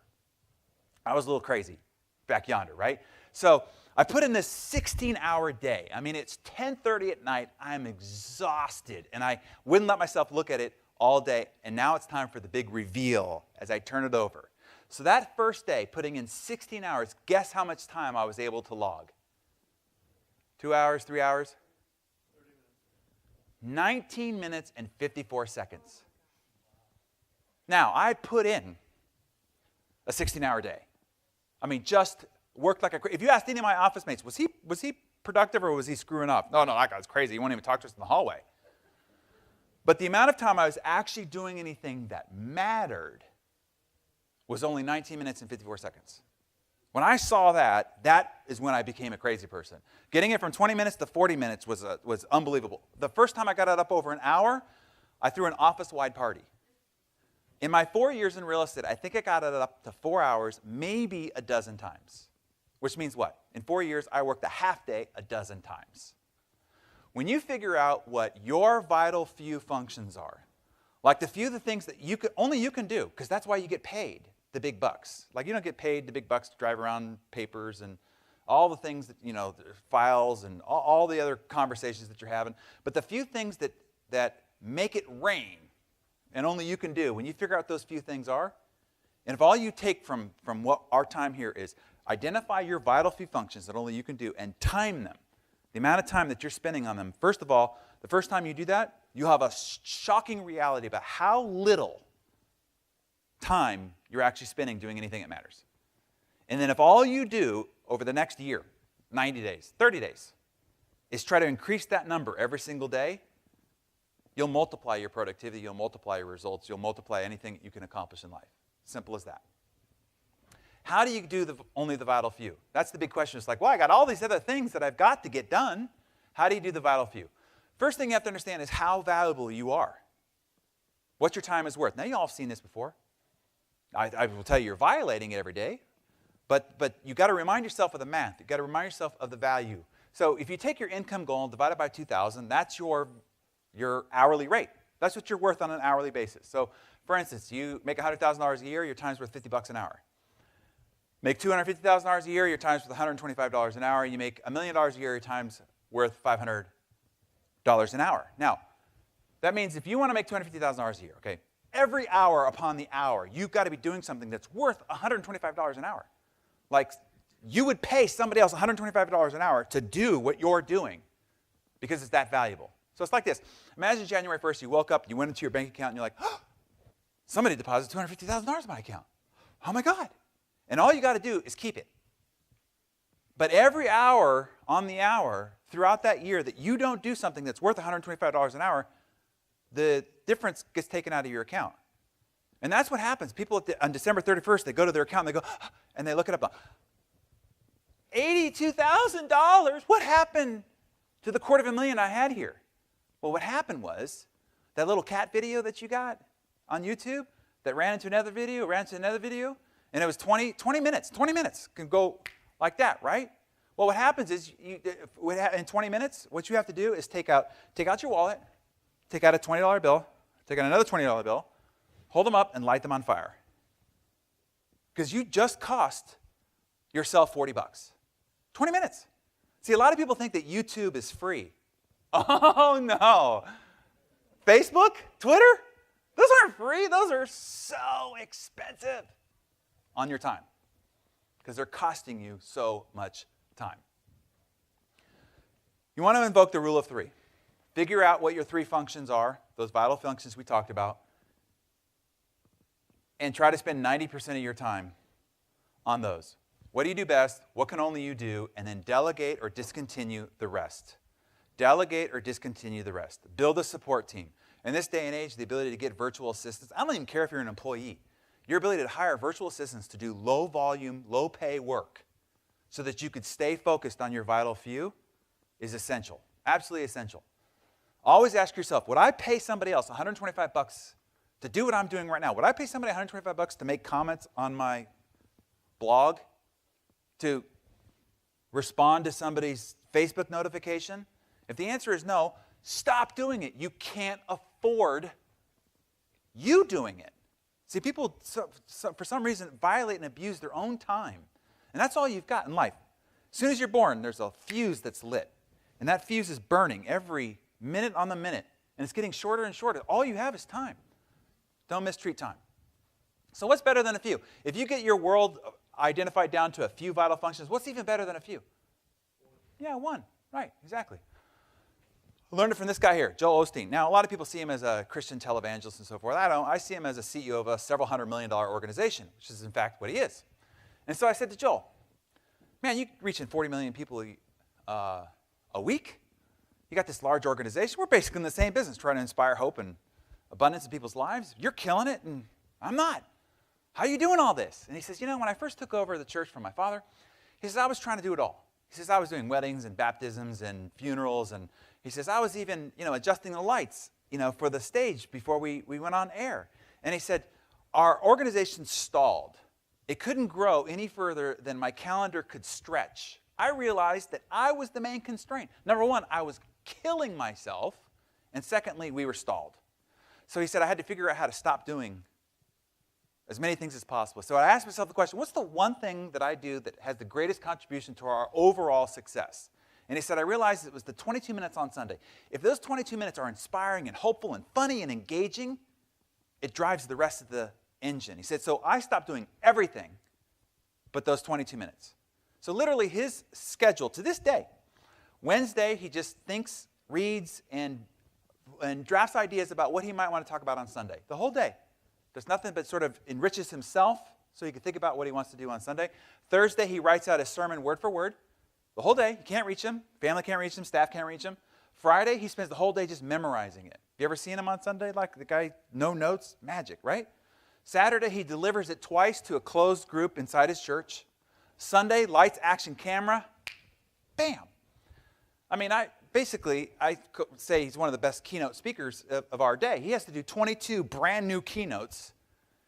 I was a little crazy back yonder, right? So I put in this 16-hour day. I mean, it's 10:30 at night. I'm exhausted, and I wouldn't let myself look at it all day. And now it's time for the big reveal as I turn it over. So that first day, putting in 16 hours, guess how much time I was able to log? 2 hours, 3 hours? 30 minutes. 19 minutes and 54 seconds. Now, I put in a 16-hour day. I mean, just worked like a crazy. If you asked any of my office mates, was he productive or was he screwing up? No, that guy's crazy. He won't even talk to us in the hallway. But the amount of time I was actually doing anything that mattered was only 19 minutes and 54 seconds. When I saw that, that is when I became a crazy person. Getting it from 20 minutes to 40 minutes was unbelievable. The first time I got it up over an hour, I threw an office-wide party. In my 4 years in real estate, I think I got it up to 4 hours, maybe a dozen times. Which means what? In 4 years, I worked a half day a dozen times. When you figure out what your vital few functions are, like the things that only you can do, because that's why you get paid the big bucks. Like you don't get paid the big bucks to drive around papers and all the things that, files and all the other conversations that you're having. But the few things that make it rain, and only you can do, when you figure out what those few things are, and if all you take from what our time here is, identify your vital few functions that only you can do and time them, the amount of time that you're spending on them. First of all, the first time you do that, you have a shocking reality about how little time you're actually spending doing anything that matters. And then if all you do over the next year, 90 days, 30 days, is try to increase that number every single day, you'll multiply your productivity, you'll multiply your results, you'll multiply anything you can accomplish in life. Simple as that. How do you do only the vital few? That's the big question. It's like, well, I got all these other things that I've got to get done. How do you do the vital few? First thing you have to understand is how valuable you are. What your time is worth. Now, you all have seen this before. I will tell you you're violating it every day. But you've got to remind yourself of the math. You've got to remind yourself of the value. So if you take your income goal and divide it by 2,000, that's your hourly rate. That's what you're worth on an hourly basis. So, for instance, you make $100,000 a year, your time's worth $50 an hour. Make $250,000 a year, your time's worth $125 an hour. You make $1 million a year, your time's worth $500 an hour. Now, that means if you want to make $250,000 a year, okay, every hour upon the hour, you've got to be doing something that's worth $125 an hour. Like, you would pay somebody else $125 an hour to do what you're doing because it's that valuable. So it's like this. Imagine January 1st, you woke up, you went into your bank account, and you're like, oh, somebody deposited $250,000 in my account. Oh, my God. And all you got to do is keep it. But every hour on the hour throughout that year that you don't do something that's worth $125 an hour, the difference gets taken out of your account. And that's what happens. People on December 31st, they go to their account and they go, and they look it up. $82,000? What happened to the $250,000 I had here? Well, what happened was that little cat video that you got on YouTube that ran into another video, and it was 20 minutes. 20 minutes can go like that, right? Well, what happens is in 20 minutes, what you have to do is take out your wallet, take out a $20 bill, take out another $20 bill, hold them up and light them on fire. Because you just cost yourself $40. 20 minutes. See, a lot of people think that YouTube is free. Oh, no. Facebook, Twitter, those aren't free. Those are so expensive on your time because they're costing you so much time. You want to invoke the rule of three. Figure out what your three functions are, those vital functions we talked about, and try to spend 90% of your time on those. What do you do best? What can only you do? And then delegate or discontinue the rest. Delegate or discontinue the rest. Build a support team. In this day and age, the ability to get virtual assistants, I don't even care if you're an employee. Your ability to hire virtual assistants to do low volume, low pay work so that you could stay focused on your vital few is essential. Absolutely essential. Always ask yourself, would I pay somebody else $125 to do what I'm doing right now? Would I pay somebody $125 to make comments on my blog? To respond to somebody's Facebook notification? If the answer is no, stop doing it. You can't afford you doing it. See, people, for some reason, violate and abuse their own time. And that's all you've got in life. As soon as you're born, there's a fuse that's lit. And that fuse is burning every minute on the minute. And it's getting shorter and shorter. All you have is time. Don't mistreat time. So what's better than a few? If you get your world identified down to a few vital functions, what's even better than a few? Yeah, one. Right, exactly. learned it from this guy here, Joel Osteen. Now, a lot of people see him as a Christian televangelist and so forth. I don't. I see him as a CEO of a several $100 million organization, which is in fact what he is. And so I said to Joel, man, you're reaching 40 million people a week. You got this large organization. We're basically in the same business, trying to inspire hope and abundance in people's lives. You're killing it, and I'm not. How are you doing all this? And he says, when I first took over the church from my father, he says, I was trying to do it all. He says, I was doing weddings and baptisms and funerals, and he says, I was even, adjusting the lights, for the stage before we went on air. And he said, our organization stalled. It couldn't grow any further than my calendar could stretch. I realized that I was the main constraint. Number one, I was killing myself, and secondly, we were stalled. So he said, I had to figure out how to stop doing as many things as possible. So I asked myself the question, what's the one thing that I do that has the greatest contribution to our overall success? And he said, I realized it was the 22 minutes on Sunday. If those 22 minutes are inspiring and hopeful and funny and engaging, it drives the rest of the engine. He said, so I stopped doing everything but those 22 minutes. So literally his schedule to this day, Wednesday he just thinks, reads, and drafts ideas about what he might want to talk about on Sunday. The whole day. Does nothing but sort of enriches himself so he can think about what he wants to do on Sunday. Thursday he writes out his sermon word for word. The whole day. You can't reach him. Family can't reach him. Staff can't reach him. Friday he spends the whole day just memorizing it. You ever seen him on Sunday? Like the guy, no notes, magic, right? Saturday he delivers it twice to a closed group inside his church. Sunday, lights, action, camera, bam. I mean, I say he's one of the best keynote speakers of our day. He has to do 22 brand new keynotes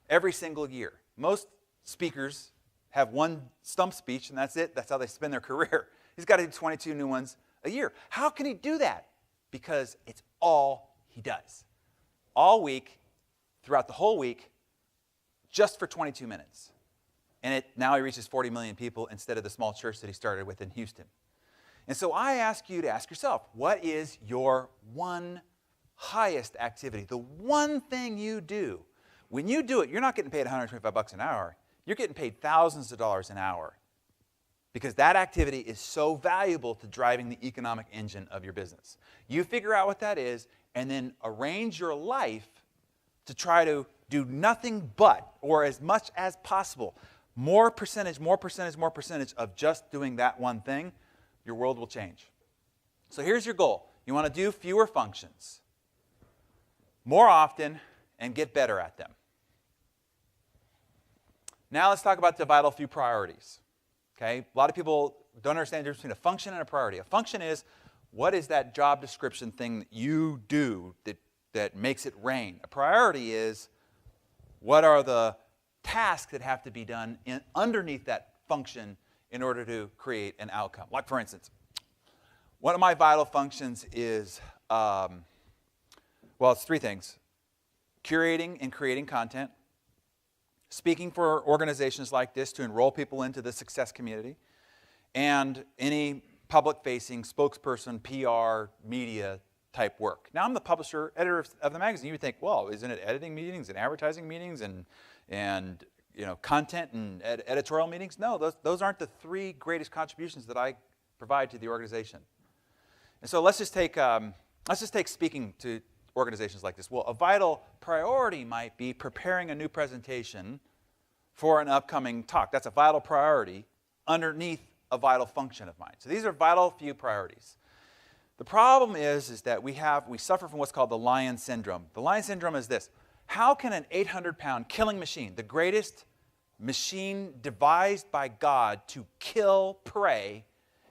every single year. Most speakers have one stump speech, and that's it. That's how they spend their career. He's got to do 22 new ones a year. How can he do that? Because it's all he does. All week, throughout the whole week, just for 22 minutes. And now he reaches 40 million people instead of the small church that he started with in Houston. And so I ask you to ask yourself, what is your one highest activity? The one thing you do. When you do it, you're not getting paid $125 an hour. You're getting paid thousands of dollars an hour because that activity is so valuable to driving the economic engine of your business. You figure out what that is and then arrange your life to try to do nothing but, or as much as possible, more percentage of just doing that one thing, your world will change. So here's your goal. You want to do fewer functions more often and get better at them. Now let's talk about the vital few priorities. Okay? A lot of people don't understand the difference between a function and a priority. A function is, what is that job description thing that you do that makes it rain? A priority is, what are the tasks that have to be done underneath that function in order to create an outcome? Like, for instance, one of my vital functions is, it's three things. Curating and creating content, speaking for organizations like this to enroll people into the success community, and any public-facing spokesperson, PR, media type work. Now, I'm the publisher, editor of the magazine. You would think, well, isn't it editing meetings and advertising meetings and content and editorial meetings? No, those aren't the three greatest contributions that I provide to the organization. And so let's just take speaking to organizations like this. Well, a vital priority might be preparing a new presentation for an upcoming talk. That's a vital priority underneath a vital function of mine. So these are vital few priorities. The problem is that we suffer from what's called the lion syndrome. The lion syndrome is this. How can an 800-pound killing machine, the greatest machine devised by God to kill prey,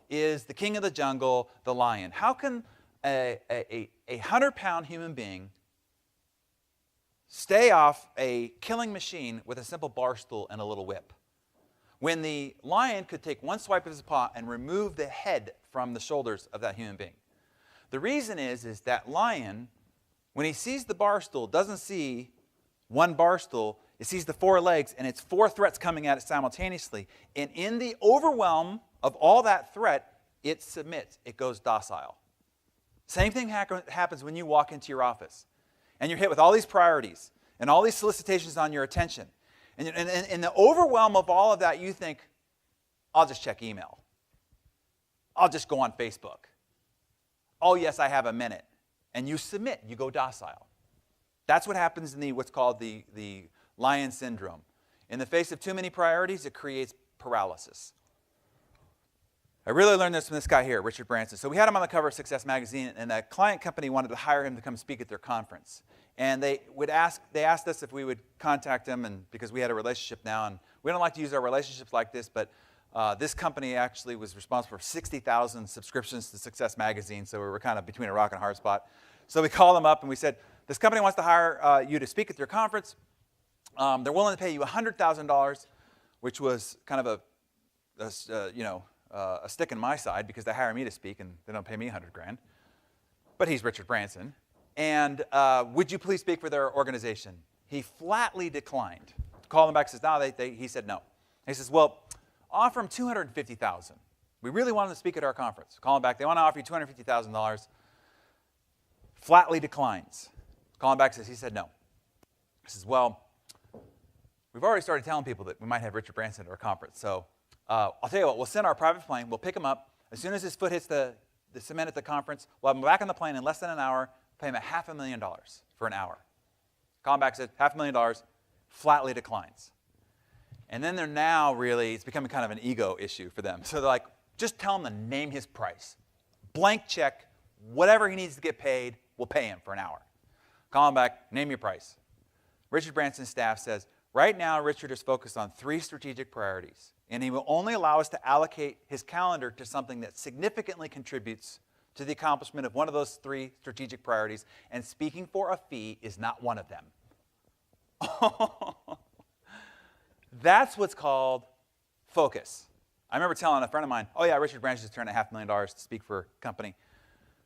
is the king of the jungle, the lion? How can a 100-pound human being stay off a killing machine with a simple bar stool and a little whip, when the lion could take one swipe of his paw and remove the head from the shoulders of that human being? The reason is that lion, when he sees the bar stool, doesn't see one bar stool. It sees the four legs, and it's four threats coming at it simultaneously. And in the overwhelm of all that threat, it submits. It goes docile. Same thing happens when you walk into your office, and you're hit with all these priorities and all these solicitations on your attention. And in the overwhelm of all of that, you think, I'll just check email. I'll just go on Facebook. oh, yes, I have a minute. And you submit, you go docile. That's what happens in what's called the lion syndrome. In the face of too many priorities, it creates paralysis. I really learned this from this guy here, Richard Branson. So we had him on the cover of Success Magazine, and a client company wanted to hire him to come speak at their conference. And they asked us if we would contact him, and because we had a relationship now, and we don't like to use our relationships like this, but this company actually was responsible for 60,000 subscriptions to Success Magazine, so we were kind of between a rock and a hard spot. So we called them up and we said, this company wants to hire you to speak at their conference. They're willing to pay you $100,000, which was kind of a stick in my side because they hire me to speak and they don't pay me $100,000. But he's Richard Branson. And would you please speak for their organization? He flatly declined. Called him back and says, no, he said no. He says, well, offer him $250,000. We really want him to speak at our conference. Call him back. They want to offer you $250,000. Flatly declines. Call him back and says, he said no. He says, well, we've already started telling people that we might have Richard Branson at our conference. So I'll tell you what, we'll send our private plane. We'll pick him up. As soon as his foot hits the cement at the conference, we'll have him back on the plane in less than an hour, pay him $500,000 for an hour. Call him back and says, $500,000, flatly declines. And then they're now really, it's becoming kind of an ego issue for them. So they're like, just tell him to name his price. Blank check, whatever he needs to get paid, we'll pay him for an hour. Call him back, name your price. Richard Branson's staff says, right now Richard is focused on 3 strategic priorities, and he will only allow us to allocate his calendar to something that significantly contributes to the accomplishment of one of those 3 strategic priorities, and speaking for a fee is not one of them. That's what's called focus. I remember telling a friend of mine, oh yeah, Richard Branson just turned $500,000 to speak for a company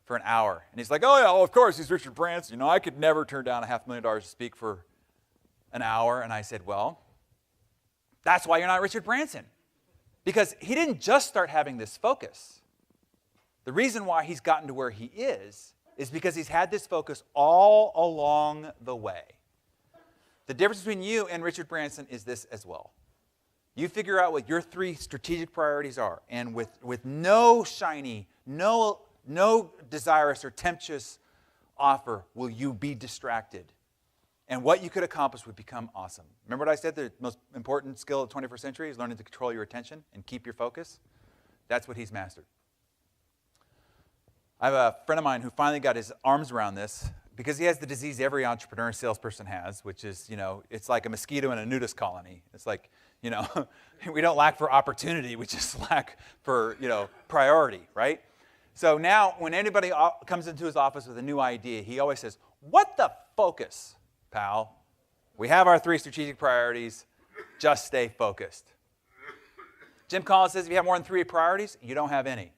for an hour. And he's like, oh yeah, well, of course, he's Richard Branson. You know, I could never turn down $500,000 to speak for an hour. And I said, well, that's why you're not Richard Branson. Because he didn't just start having this focus. The reason why he's gotten to where he is because he's had this focus all along the way. The difference between you and Richard Branson is this as well. You figure out what your 3 strategic priorities are, and with no shiny, no desirous or temptuous offer will you be distracted. And what you could accomplish would become awesome. Remember what I said, the most important skill of the 21st century is learning to control your attention and keep your focus? That's what he's mastered. I have a friend of mine who finally got his arms around this because he has the disease every entrepreneur and salesperson has, which is, it's like a mosquito in a nudist colony. It's like, we don't lack for opportunity, we just lack for, priority, right? So now when anybody comes into his office with a new idea, he always says, what the focus, pal? We have our 3 strategic priorities. Just stay focused. Jim Collins says if you have more than 3 priorities, you don't have any.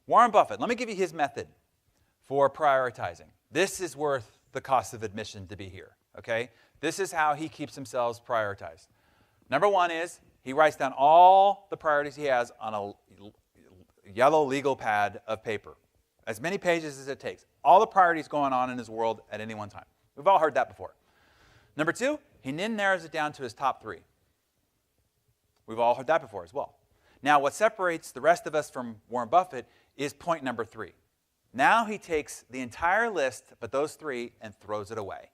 Warren Buffett, let me give you his method for prioritizing. This is worth the cost of admission to be here, okay? This is how he keeps himself prioritized. Number 1 is he writes down all the priorities he has on a yellow legal pad of paper. As many pages as it takes. All the priorities going on in his world at any one time. We've all heard that before. Number 2, he then narrows it down to his top 3. We've all heard that before as well. Now, what separates the rest of us from Warren Buffett is point number 3. Now he takes the entire list, but those 3, and throws it away.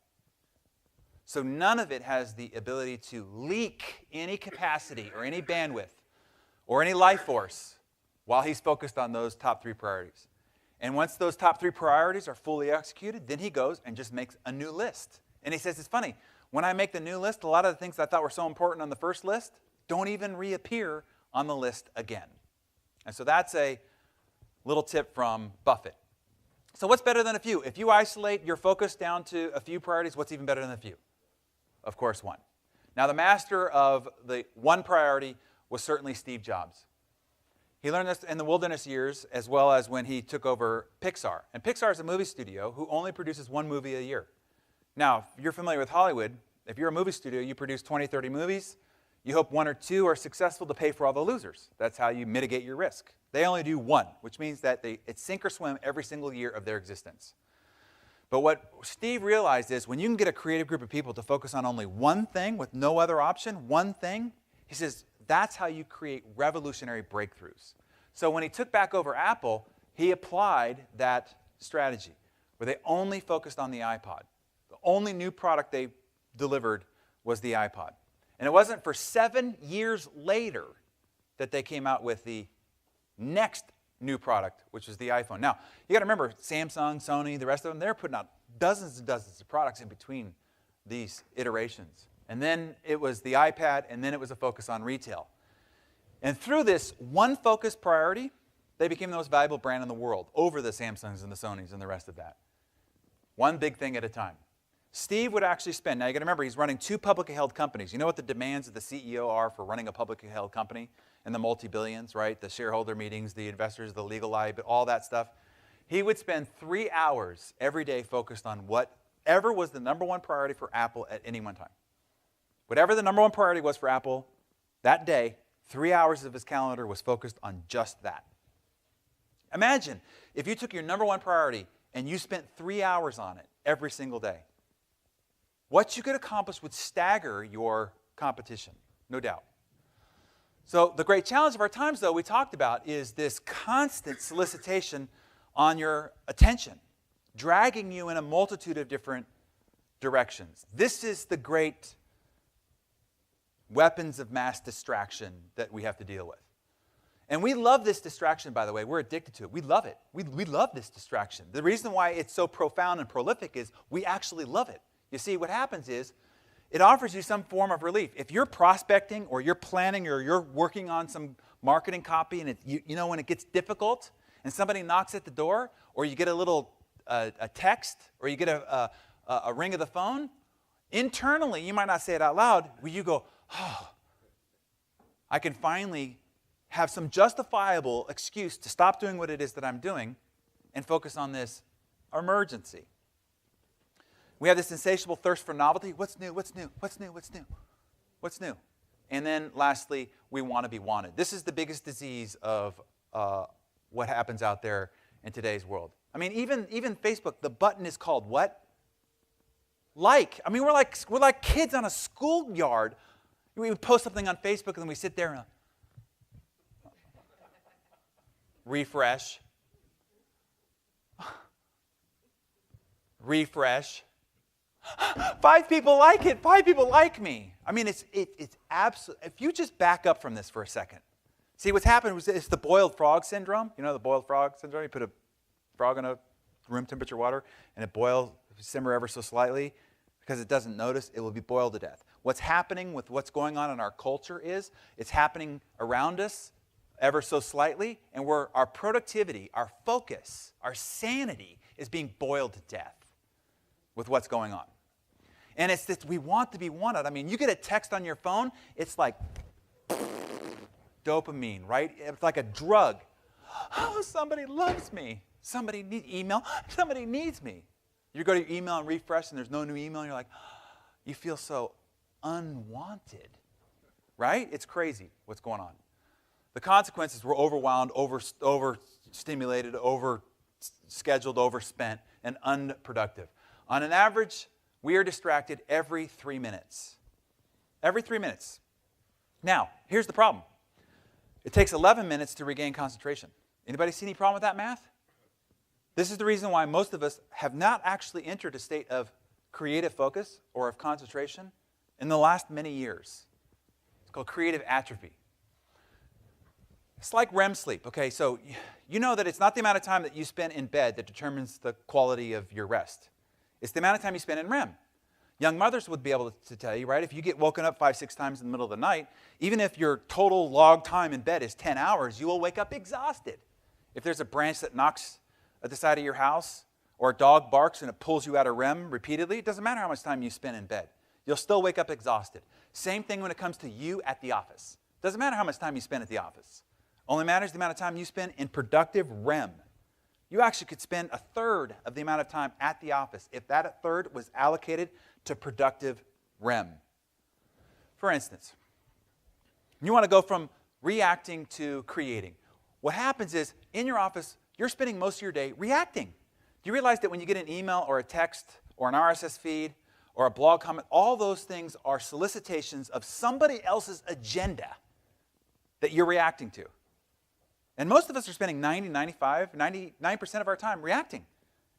So none of it has the ability to leak any capacity or any bandwidth or any life force while he's focused on those top 3 priorities. And once those top 3 priorities are fully executed, then he goes and just makes a new list. And he says, it's funny, when I make the new list, a lot of the things I thought were so important on the first list don't even reappear on the list again. And so that's a little tip from Buffett. So what's better than a few? If you isolate your focus down to a few priorities, what's even better than a few? Of course, 1. Now, the master of the 1 priority was certainly Steve Jobs. He learned this in the wilderness years as well as when he took over Pixar. And Pixar is a movie studio who only produces 1 movie a year. Now, if you're familiar with Hollywood, if you're a movie studio, you produce 20, 30 movies. You hope 1 or 2 are successful to pay for all the losers. That's how you mitigate your risk. They only do 1, which means that it's sink or swim every single year of their existence. But what Steve realized is when you can get a creative group of people to focus on only 1 thing with no other option, 1 thing, he says that's how you create revolutionary breakthroughs. So when he took back over Apple, he applied that strategy where they only focused on the iPod. The only new product they delivered was the iPod. And it wasn't for 7 years later that they came out with the next new product, which was the iPhone. Now, you got to remember, Samsung, Sony, the rest of them, they're putting out dozens and dozens of products in between these iterations. And then it was the iPad, and then it was a focus on retail. And through this one focused priority, they became the most valuable brand in the world over the Samsungs and the Sonys and the rest of that. One big thing at a time. Steve would actually spend, now you got to remember, he's running 2 publicly held companies. You know what the demands of the CEO are for running a publicly held company? And the multi-billions, right? The shareholder meetings, the investors, the legal liability, all that stuff. He would spend 3 hours every day focused on whatever was the number one priority for Apple at any one time. Whatever the number one priority was for Apple that day, 3 hours of his calendar was focused on just that. Imagine if you took your number one priority and you spent 3 hours on it every single day. What you could accomplish would stagger your competition, no doubt. So the great challenge of our times, though, we talked about is this constant solicitation on your attention, dragging you in a multitude of different directions. This is the great weapons of mass distraction that we have to deal with. And we love this distraction, by the way. We're addicted to it. We love it. We love this distraction. The reason why it's so profound and prolific is we actually love it. You see, what happens is it offers you some form of relief. If you're prospecting or you're planning or you're working on some marketing copy and you know when it gets difficult and somebody knocks at the door or you get a little a text or you get a ring of the phone, internally, you might not say it out loud, but you go, oh, I can finally have some justifiable excuse to stop doing what it is that I'm doing and focus on this emergency. We have this insatiable thirst for novelty. What's new? What's new? What's new? What's new? What's new? And then lastly, we want to be wanted. This is the biggest disease of what happens out there in today's world. I mean, even Facebook, the button is called what? Like. I mean, we're like kids on a schoolyard. We post something on Facebook and then we sit there and refresh. Refresh. 5 people like it. 5 people like me. I mean, it's absolute. If you just back up from this for a second, see what's happened was it's the boiled frog syndrome. You know the boiled frog syndrome. You put a frog in a room temperature water and it boils, simmer ever so slightly, because it doesn't notice. It will be boiled to death. What's happening with what's going on in our culture is it's happening around us ever so slightly, and our productivity, our focus, our sanity is being boiled to death with what's going on. And it's this, we want to be wanted. I mean, you get a text on your phone, it's like dopamine, right? It's like a drug. Oh, somebody loves me. Somebody needs email. Somebody needs me. You go to your email and refresh and there's no new email and you're like, you feel so unwanted, right? It's crazy what's going on. The consequences, we're overwhelmed, overstimulated, overscheduled, overspent, and unproductive. On an average, we are distracted every 3 minutes. Every 3 minutes. Now, here's the problem. It takes 11 minutes to regain concentration. Anybody see any problem with that math? This is the reason why most of us have not actually entered a state of creative focus or of concentration in the last many years. It's called creative atrophy. It's like REM sleep. Okay, so you know that it's not the amount of time that you spend in bed that determines the quality of your rest. It's the amount of time you spend in REM. Young mothers would be able to tell you, right? If you get woken up 5-6 times in the middle of the night, even if your total log time in bed is 10 hours, you will wake up exhausted. If there's a branch that knocks at the side of your house or a dog barks and it pulls you out of REM repeatedly, it doesn't matter how much time you spend in bed. You'll still wake up exhausted. Same thing when it comes to you at the office. Doesn't matter how much time you spend at the office. Only matters the amount of time you spend in productive REM. You actually could spend 1/3 of the amount of time at the office if that 1/3 was allocated to productive REM. For instance, you want to go from reacting to creating. What happens is, in your office, you're spending most of your day reacting. Do you realize that when you get an email or a text or an RSS feed or a blog comment, all those things are solicitations of somebody else's agenda that you're reacting to? And most of us are spending 99% of our time reacting.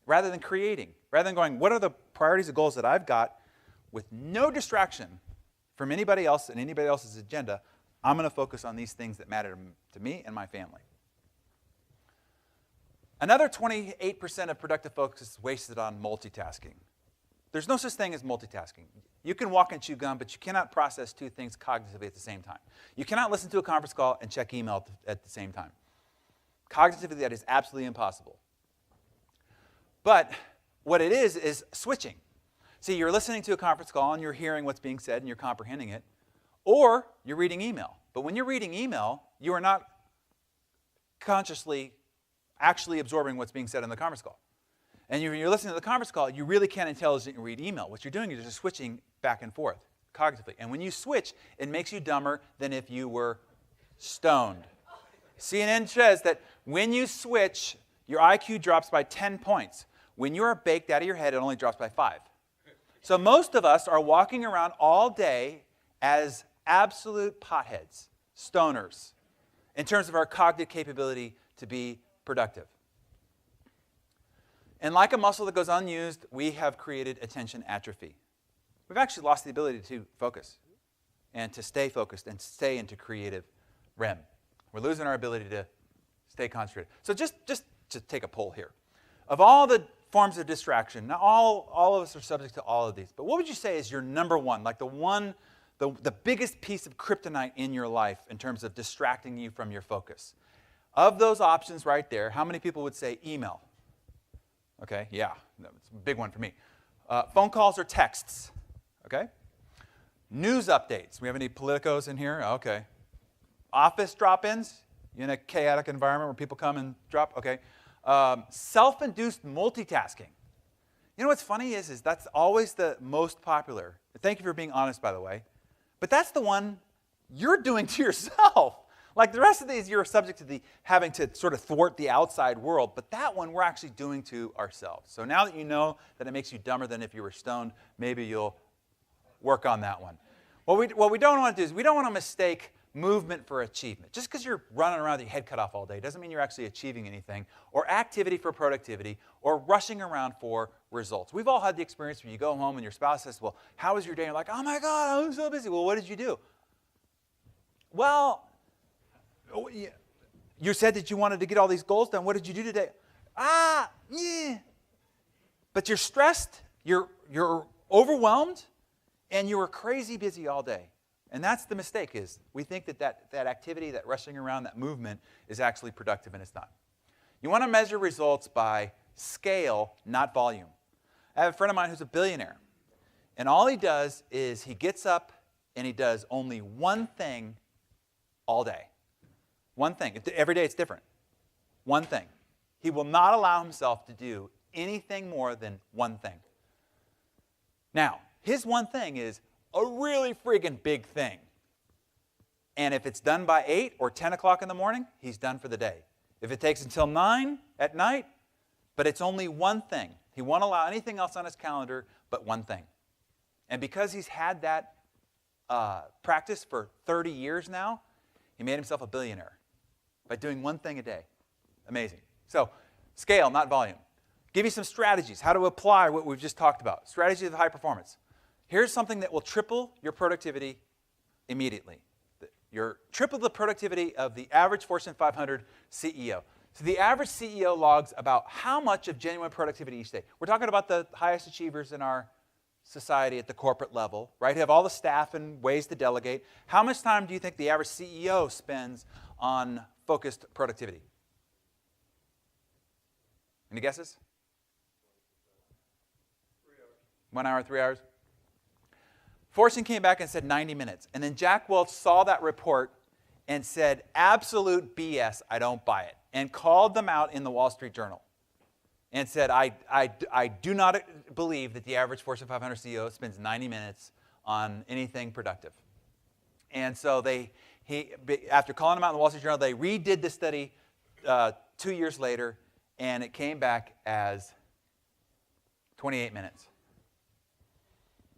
rather than creating, rather than going, what are the priorities and goals that I've got with no distraction from anybody else and anybody else's agenda. I'm going to focus on these things that matter to me and my family. Another 28% of productive focus is wasted on multitasking. There's no such thing as multitasking. You can walk and chew gum, but you cannot process two things cognitively at the same time. You cannot listen to a conference call and check email at the same time. Cognitively, that is absolutely impossible. But what it is switching. See, you're listening to a conference call and you're hearing what's being said and you're comprehending it, or you're reading email. But when you're reading email, you are not consciously actually absorbing what's being said in the conference call. And when you're listening to the conference call, you really can't intelligently read email. What you're doing is just switching back and forth cognitively. And when you switch, it makes you dumber than if you were stoned. CNN says that when you switch, your IQ drops by 10 points. When you're baked out of your head, it only drops by 5. So most of us are walking around all day as absolute potheads, stoners, in terms of our cognitive capability to be productive. And like a muscle that goes unused, we have created attention atrophy. We've actually lost the ability to focus and to stay focused and stay into creative REM. We're losing our ability to stay concentrated. So just to take a poll here. Of all the forms of distraction, now all of us are subject to all of these, but what would you say is your number one, like the biggest piece of kryptonite in your life in terms of distracting you from your focus? Of those options right there, how many people would say email? Okay, yeah, it's a big one for me. Phone calls or texts, okay? News updates. We have any politicos in here? Okay. Office drop-ins? You in a chaotic environment where people come and drop? Okay. Self-induced multitasking. You know what's funny is that's always the most popular. Thank you for being honest, by the way. But that's the one you're doing to yourself. Like the rest of these, you're subject to having to sort of thwart the outside world. But that one, we're actually doing to ourselves. So now that you know that it makes you dumber than if you were stoned, maybe you'll work on that one. What we don't want to do is we don't want to mistake movement for achievement. Just because you're running around with your head cut off all day doesn't mean you're actually achieving anything, or activity for productivity, or rushing around for results. We've all had the experience where you go home and your spouse says, well, how was your day? And you're like, oh my God, I'm so busy. Well, what did you do? Well, you said that you wanted to get all these goals done. What did you do today? Yeah. But you're stressed, you're overwhelmed, and you were crazy busy all day. And that's the mistake, is we think that activity, that rushing around, that movement is actually productive, and it's not. You want to measure results by scale, not volume. I have a friend of mine who's a billionaire, and all he does is he gets up and he does only one thing all day. One thing. Every day it's different. One thing. He will not allow himself to do anything more than one thing. Now, his one thing is a really friggin' big thing. And if it's done by 8 or 10 o'clock in the morning, he's done for the day. If it takes until 9 at night, but it's only one thing. He won't allow anything else on his calendar but one thing. And because he's had that practice for 30 years now, he made himself a billionaire by doing one thing a day. Amazing. So, scale, not volume. Give you some strategies, how to apply what we've just talked about. Strategies of high performance. Here's something that will triple your productivity immediately. Triple the productivity of the average Fortune 500 CEO. So the average CEO logs about how much of genuine productivity each day. We're talking about the highest achievers in our society at the corporate level, right? Have all the staff and ways to delegate. How much time do you think the average CEO spends on focused productivity? Any guesses? 1 hour, 3 hours? Fortune came back and said 90 minutes. And then Jack Welch saw that report and said, absolute BS, I don't buy it. And called them out in the Wall Street Journal. And said, I do not believe that the average Fortune 500 CEO spends 90 minutes on anything productive. And so after calling them out in the Wall Street Journal, they redid the study 2 years later, and it came back as 28 minutes.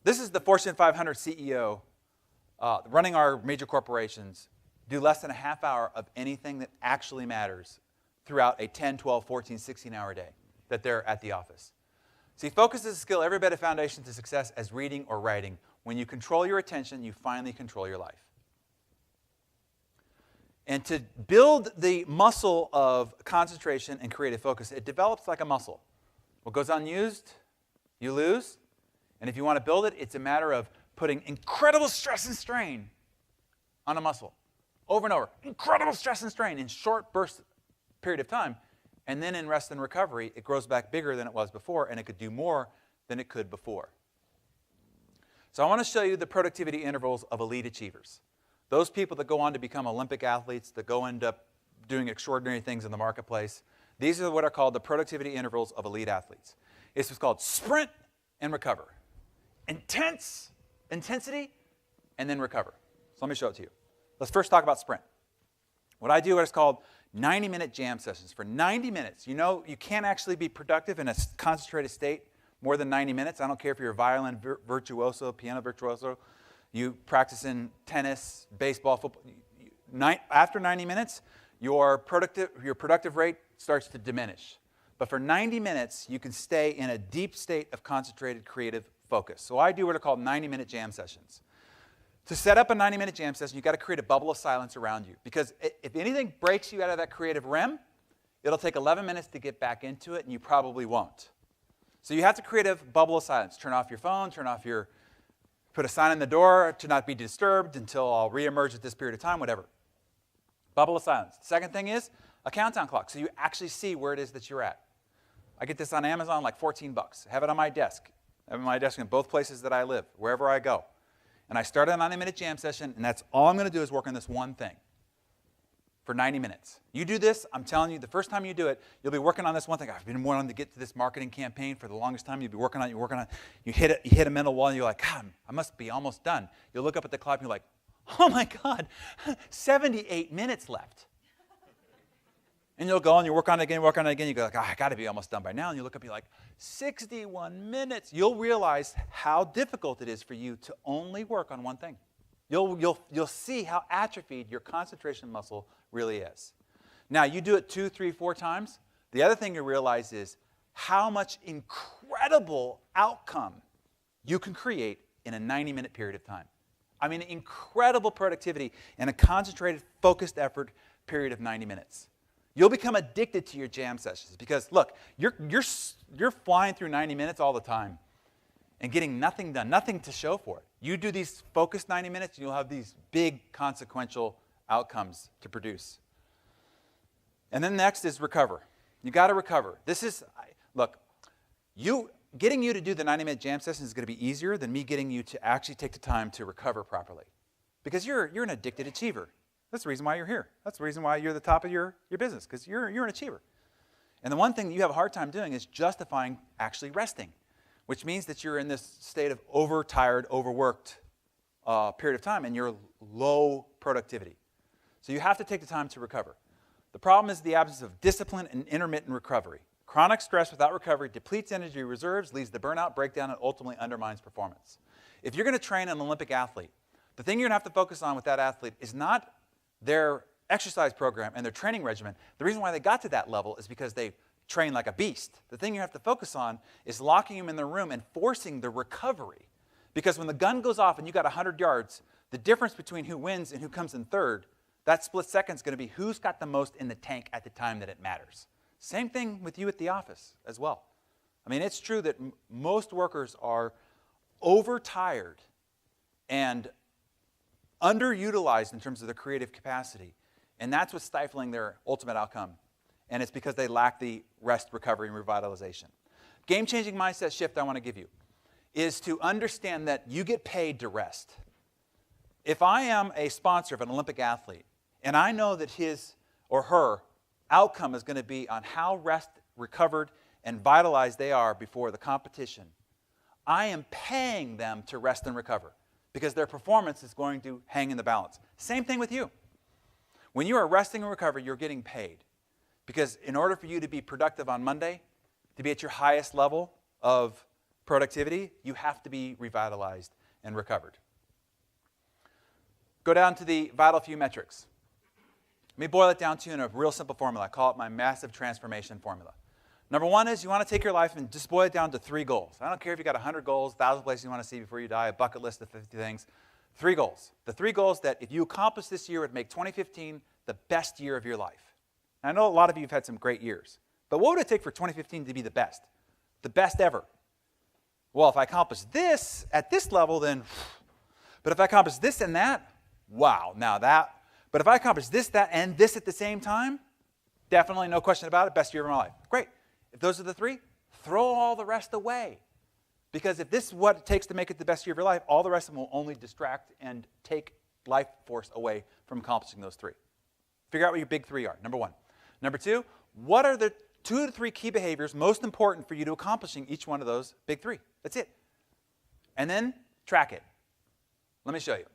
This is the Fortune 500 CEO running our major corporations, do less than a half hour of anything that actually matters throughout a 10, 12, 14, 16-hour day. that they're at the office. See, focus is a skill every bit of foundation to success as reading or writing. When you control your attention, you finally control your life. And to build the muscle of concentration and creative focus, it develops like a muscle. What goes unused, you lose. And if you want to build it, it's a matter of putting incredible stress and strain on a muscle over and over. Incredible stress and strain in short bursts period of time. And then in rest and recovery, it grows back bigger than it was before, and it could do more than it could before. So I want to show you the productivity intervals of elite achievers. Those people that go on to become Olympic athletes, that go end up doing extraordinary things in the marketplace, these are what are called the productivity intervals of elite athletes. It's what's called sprint and recover. Intensity, and then recover. So let me show it to you. Let's first talk about sprint. What I do is called 90-minute jam sessions. For 90 minutes, you know you can't actually be productive in a concentrated state more than 90 minutes. I don't care if you're a violin virtuoso, piano virtuoso, you practice in tennis, baseball, football. After 90 minutes, your productive rate starts to diminish. But for 90 minutes, you can stay in a deep state of concentrated creative focus. So I do what are called 90-minute jam sessions. To set up a 90-minute jam session, you've got to create a bubble of silence around you. Because if anything breaks you out of that creative REM, it'll take 11 minutes to get back into it, and you probably won't. So you have to create a bubble of silence. Turn off your phone, put a sign on the door to not be disturbed until I'll reemerge at this period of time, whatever. Bubble of silence. The second thing is a countdown clock, so you actually see where it is that you're at. I get this on Amazon, like $14. I have it on my desk. I have it on my desk in both places that I live, wherever I go. And I start a 90-minute jam session, and that's all I'm going to do is work on this one thing for 90 minutes. You do this, I'm telling you, the first time you do it, you'll be working on this one thing. I've been wanting to get to this marketing campaign for the longest time. You'll be working on it, you hit a mental wall, and you're like, God, I must be almost done. You'll look up at the clock, and you're like, oh my God, 78 minutes left. And you'll go and you work on it again, you go like, I got to be almost done by now. And you look up, you're like, 61 minutes. You'll realize how difficult it is for you to only work on one thing. You'll see how atrophied your concentration muscle really is. Now, you do it 2, 3, 4 times. The other thing you realize is how much incredible outcome you can create in a 90-minute period of time. I mean, incredible productivity in a concentrated, focused effort period of 90 minutes. You'll become addicted to your jam sessions because, look, you're flying through 90 minutes all the time and getting nothing done, nothing to show for it. You do these focused 90 minutes, and you'll have these big consequential outcomes to produce. And then next is recover. You got to recover. Getting you to do the 90-minute jam session is going to be easier than me getting you to actually take the time to recover properly, because you're an addicted achiever. That's the reason why you're here. That's the reason why you're the top of your business, because you're an achiever. And the one thing that you have a hard time doing is justifying actually resting, which means that you're in this state of overtired, overworked period of time, and you're low productivity. So you have to take the time to recover. The problem is the absence of discipline and intermittent recovery. Chronic stress without recovery depletes energy reserves, leads to burnout, breakdown, and ultimately undermines performance. If you're going to train an Olympic athlete, the thing you're going to have to focus on with that athlete is not their exercise program and their training regimen. The reason why they got to that level is because they train like a beast. The thing you have to focus on is locking them in the room and forcing the recovery. Because when the gun goes off and you got 100 yards, the difference between who wins and who comes in third, that split second is going to be who's got the most in the tank at the time that it matters. Same thing with you at the office as well. I mean, it's true that most workers are overtired and underutilized in terms of their creative capacity. And that's what's stifling their ultimate outcome. And it's because they lack the rest, recovery, and revitalization. Game-changing mindset shift I want to give you is to understand that you get paid to rest. If I am a sponsor of an Olympic athlete, and I know that his or her outcome is going to be on how rest, recovered, and vitalized they are before the competition, I am paying them to rest and recover, because their performance is going to hang in the balance. Same thing with you. When you are resting and recovering, you're getting paid. Because in order for you to be productive on Monday, to be at your highest level of productivity, you have to be revitalized and recovered. Go down to the vital few metrics. Let me boil it down to you in a real simple formula. I call it my massive transformation formula. Number one is you want to take your life and just boil it down to 3 goals. I don't care if you got 100 goals, 1,000 places you want to see before you die, a bucket list of 50 things. 3 goals. The 3 goals that if you accomplish this year would make 2015 the best year of your life. And I know a lot of you have had some great years, but what would it take for 2015 to be the best? The best ever. Well, if I accomplish this at this level, then, but if I accomplish this and that, wow, now that. But if I accomplish this, that, and this at the same time, definitely no question about it, best year of my life. Great. If those are the 3, throw all the rest away. Because if this is what it takes to make it the best year of your life, all the rest of them will only distract and take life force away from accomplishing those 3. Figure out what your big 3 are, number 1. Number 2, what are the 2 to 3 key behaviors most important for you to accomplishing each one of those big 3? That's it. And then track it. Let me show you.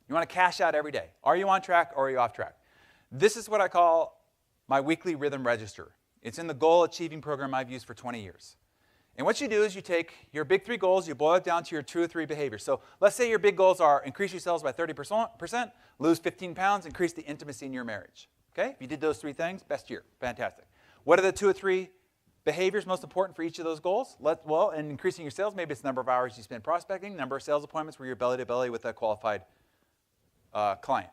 You want to cash out every day. Are you on track or are you off track? This is what I call my weekly rhythm register. It's in the goal achieving program I've used for 20 years. And what you do is you take your big 3 goals, you boil it down to your 2 or 3 behaviors. So let's say your big goals are increase your sales by 30%, lose 15 pounds, increase the intimacy in your marriage. Okay? If you did those 3 things, best year. Fantastic. What are the 2 or 3 behaviors most important for each of those goals? Well, in increasing your sales, maybe it's the number of hours you spend prospecting, number of sales appointments where you're belly to belly with a qualified client.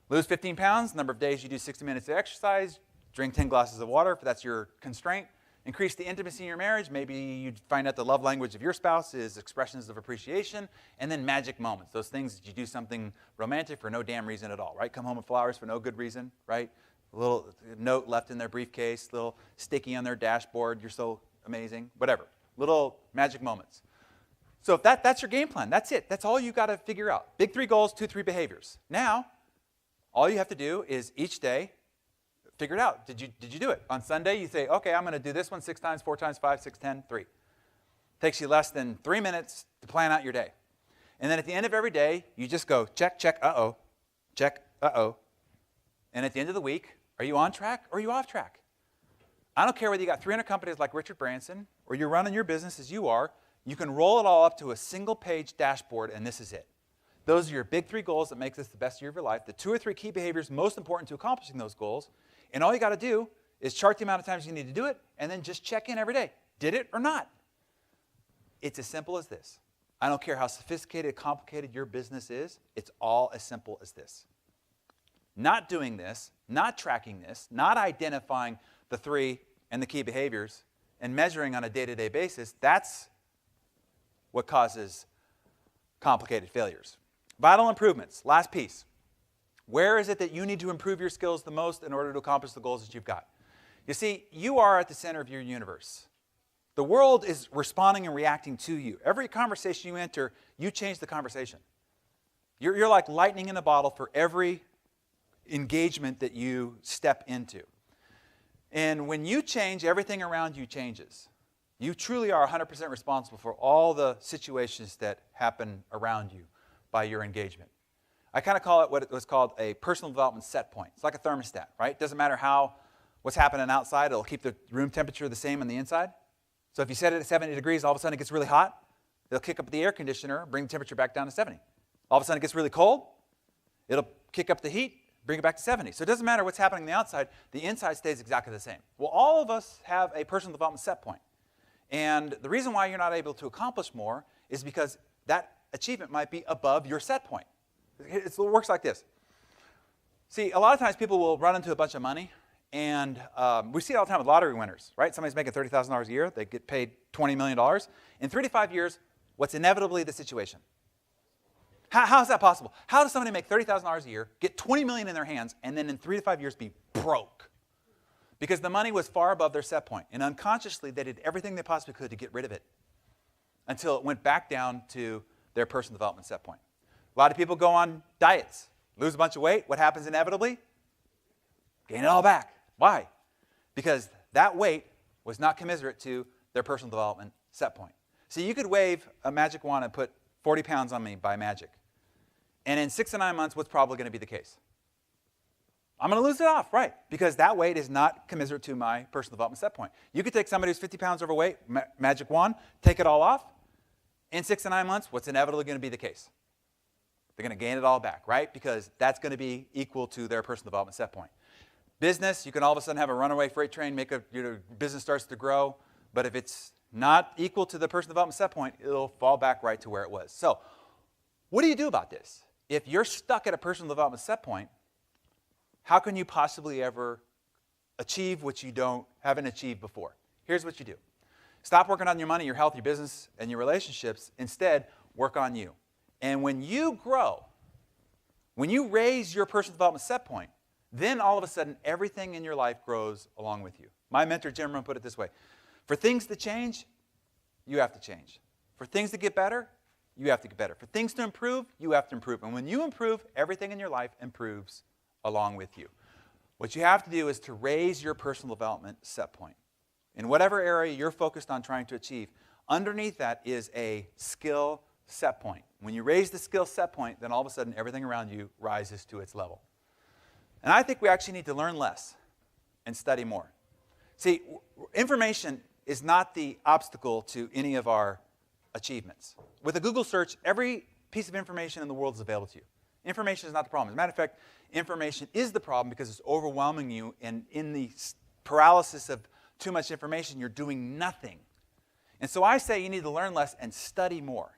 Lose 15 pounds, number of days you do 60 minutes of exercise, drink 10 glasses of water if that's your constraint. Increase the intimacy in your marriage. Maybe you find out the love language of your spouse is expressions of appreciation. And then magic moments, those things that you do something romantic for no damn reason at all, right? Come home with flowers for no good reason, right? A little note left in their briefcase, little sticky on their dashboard, you're so amazing, whatever. Little magic moments. So if that's your game plan, that's it. That's all you got to figure out. Big 3 goals, 2, 3 behaviors. Now, all you have to do is each day figure it out. Did you do it? On Sunday, you say, okay, I'm going to do this one 6 times, 4 times, 5, 6, 10, 3. Takes you less than 3 minutes to plan out your day. And then at the end of every day, you just go check, check, uh-oh, check, uh-oh. And at the end of the week, are you on track or are you off track? I don't care whether you got 300 companies like Richard Branson or you're running your business as you are, you can roll it all up to a single page dashboard and this is it. Those are your big 3 goals that make this the best year of your life, the 2 or 3 key behaviors most important to accomplishing those goals. And all you got to do is chart the amount of times you need to do it and then just check in every day. Did it or not? It's as simple as this. I don't care how sophisticated, complicated your business is. It's all as simple as this. Not doing this, not tracking this, not identifying the 3 and the key behaviors and measuring on a day-to-day basis, that's what causes complicated failures. Vital improvements, last piece. Where is it that you need to improve your skills the most in order to accomplish the goals that you've got? You see, you are at the center of your universe. The world is responding and reacting to you. Every conversation you enter, you change the conversation. You're like lightning in a bottle for every engagement that you step into. And when you change, everything around you changes. You truly are 100% responsible for all the situations that happen around you by your engagement. I kind of call it what was called a personal development set point. It's like a thermostat, right? It doesn't matter what's happening outside, it'll keep the room temperature the same on the inside. So if you set it at 70 degrees, all of a sudden it gets really hot, it'll kick up the air conditioner, bring the temperature back down to 70. All of a sudden it gets really cold, it'll kick up the heat, bring it back to 70. So it doesn't matter what's happening on the outside, the inside stays exactly the same. Well, all of us have a personal development set point. And the reason why you're not able to accomplish more is because that achievement might be above your set point. It works like this. See, a lot of times people will run into a bunch of money, and we see it all the time with lottery winners, right? Somebody's making $30,000 a year, they get paid $20 million. In 3 to 5 years, what's inevitably the situation? How is that possible? How does somebody make $30,000 a year, get $20 million in their hands, and then in 3 to 5 years be broke? Because the money was far above their set point, and unconsciously they did everything they possibly could to get rid of it until it went back down to their personal development set point. A lot of people go on diets, lose a bunch of weight. What happens inevitably? Gain it all back. Why? Because that weight was not commensurate to their personal development set point. See, you could wave a magic wand and put 40 pounds on me by magic. And in 6 to 9 months, what's probably going to be the case? I'm going to lose it off, right? Because that weight is not commensurate to my personal development set point. You could take somebody who's 50 pounds overweight, magic wand, take it all off. In 6 to 9 months, what's inevitably going to be the case? They're going to gain it all back, right? Because that's going to be equal to their personal development set point. Business, you can all of a sudden have a runaway freight train, your business starts to grow, but if it's not equal to the personal development set point, it'll fall back right to where it was. So what do you do about this? If you're stuck at a personal development set point, how can you possibly ever achieve what you haven't achieved before? Here's what you do. Stop working on your money, your health, your business, and your relationships. Instead, work on you. And when you grow, when you raise your personal development set point, then all of a sudden, everything in your life grows along with you. My mentor, Jim Rohn, put it this way. For things to change, you have to change. For things to get better, you have to get better. For things to improve, you have to improve. And when you improve, everything in your life improves along with you. What you have to do is to raise your personal development set point. In whatever area you're focused on trying to achieve, underneath that is a skill set point. When you raise the skill set point, then all of a sudden everything around you rises to its level. And I think we actually need to learn less and study more. See, information is not the obstacle to any of our achievements. With a Google search, every piece of information in the world is available to you. Information is not the problem. As a matter of fact, information is the problem because it's overwhelming you, and in the paralysis of too much information, you're doing nothing. And so I say you need to learn less and study more.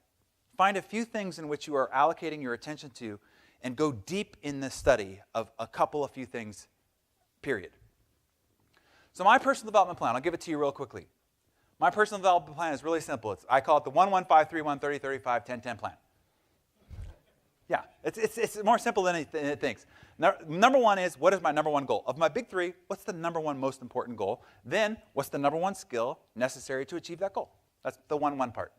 Find a few things in which you are allocating your attention to and go deep in the study of a few things, period. So my personal development plan, I'll give it to you real quickly. My personal development plan is really simple. I call it the 1-1-5-3-1-30-35-10-10 plan. Yeah, it's more simple than it thinks. Number one is, what is my number one goal? Of my big three, what's the number one most important goal? Then, what's the number one skill necessary to achieve that goal? That's the 1-1 part.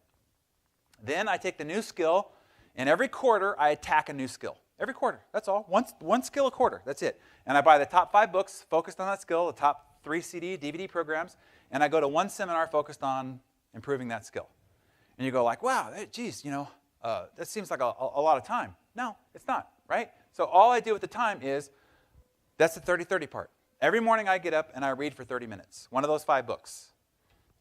Then I take the new skill, and every quarter I attack a new skill. Every quarter, that's all. One skill a quarter, that's it. And I buy the top 5 books focused on that skill, the top 3 CD, DVD programs, and I go to one seminar focused on improving that skill. And you go like, wow, geez, that seems like a lot of time. No, it's not, right? So all I do at the time is, that's the 30-30 part. Every morning I get up and I read for 30 minutes, one of those 5 books.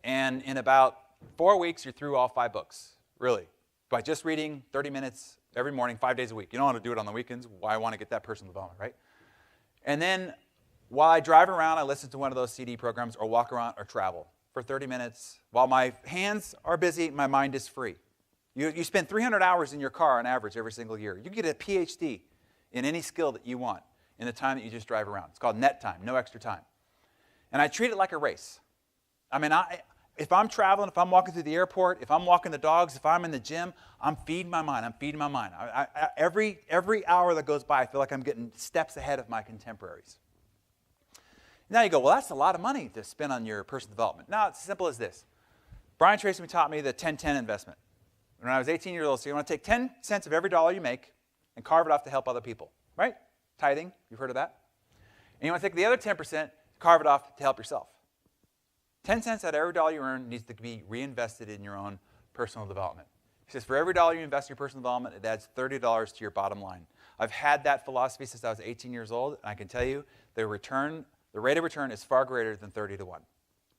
And in about 4 weeks, you're through all 5 books, really, by just reading 30 minutes every morning, 5 days a week. You don't want to do it on the weekends. Why want to get that personal development, right? And then while I drive around, I listen to one of those CD programs or walk around or travel for 30 minutes. While my hands are busy, my mind is free. You spend 300 hours in your car on average every single year. You get a PhD in any skill that you want in the time that you just drive around. It's called net time, no extra time. And I treat it like a race. I mean, if I'm traveling, if I'm walking through the airport, if I'm walking the dogs, if I'm in the gym, I'm feeding my mind. Every hour that goes by, I feel like I'm getting steps ahead of my contemporaries. Now you go, well, that's a lot of money to spend on your personal development. No, it's as simple as this. Brian Tracy taught me the 10-10 investment. When I was 18 years old, so you want to take 10 cents of every dollar you make and carve it off to help other people, right? Tithing, you've heard of that? And you want to take the other 10%, carve it off to help yourself. 10 cents out of every dollar you earn needs to be reinvested in your own personal development. He says for every dollar you invest in your personal development, it adds $30 to your bottom line. I've had that philosophy since I was 18 years old, and I can tell you the rate of return is far greater than 30 to 1.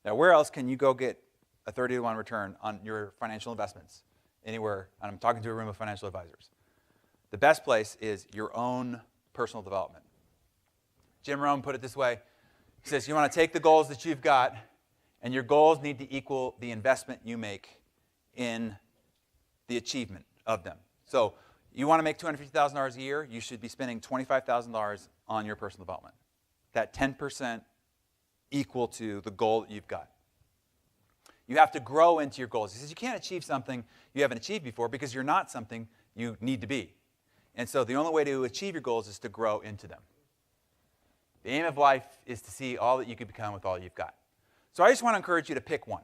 Now, where else can you go get a 30 to 1 return on your financial investments? Anywhere, and I'm talking to a room of financial advisors. The best place is your own personal development. Jim Rohn put it this way. He says, you want to take the goals that you've got, and your goals need to equal the investment you make in the achievement of them. So you want to make $250,000 a year, you should be spending $25,000 on your personal development. That 10% equal to the goal that you've got. You have to grow into your goals. He says you can't achieve something you haven't achieved before because you're not something you need to be. And so the only way to achieve your goals is to grow into them. The aim of life is to see all that you can become with all you've got. So I just want to encourage you to pick one.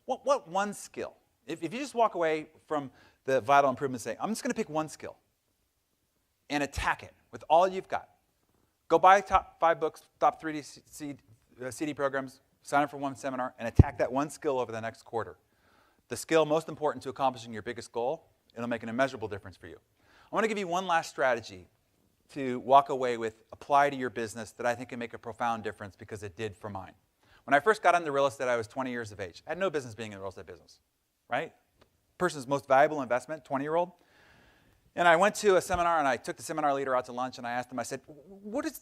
What one skill? If you just walk away from the Vital Improvement and say, I'm just going to pick one skill and attack it with all you've got. Go buy top 5 books, top 3 CD programs, sign up for one seminar, and attack that one skill over the next quarter. The skill most important to accomplishing your biggest goal, it'll make an immeasurable difference for you. I want to give you one last strategy to walk away with, apply to your business that I think can make a profound difference because it did for mine. When I first got into real estate, I was 20 years of age. I had no business being in the real estate business, right? Person's most valuable investment, 20-year-old. And I went to a seminar, and I took the seminar leader out to lunch, and I asked him, I said, what is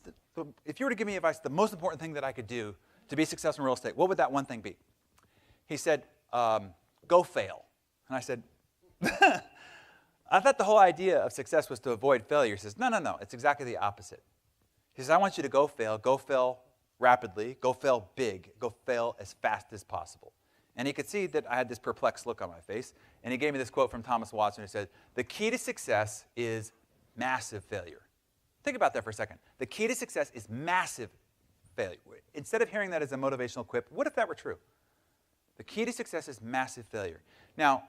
if you were to give me advice, the most important thing that I could do to be successful in real estate, what would that one thing be? He said, go fail. And I said, I thought the whole idea of success was to avoid failure. He says, no, it's exactly the opposite. He says, I want you to go fail rapidly, go fail big, go fail as fast as possible. And he could see that I had this perplexed look on my face. And he gave me this quote from Thomas Watson who said, the key to success is massive failure. Think about that for a second. The key to success is massive failure. Instead of hearing that as a motivational quip, what if that were true? The key to success is massive failure. Now,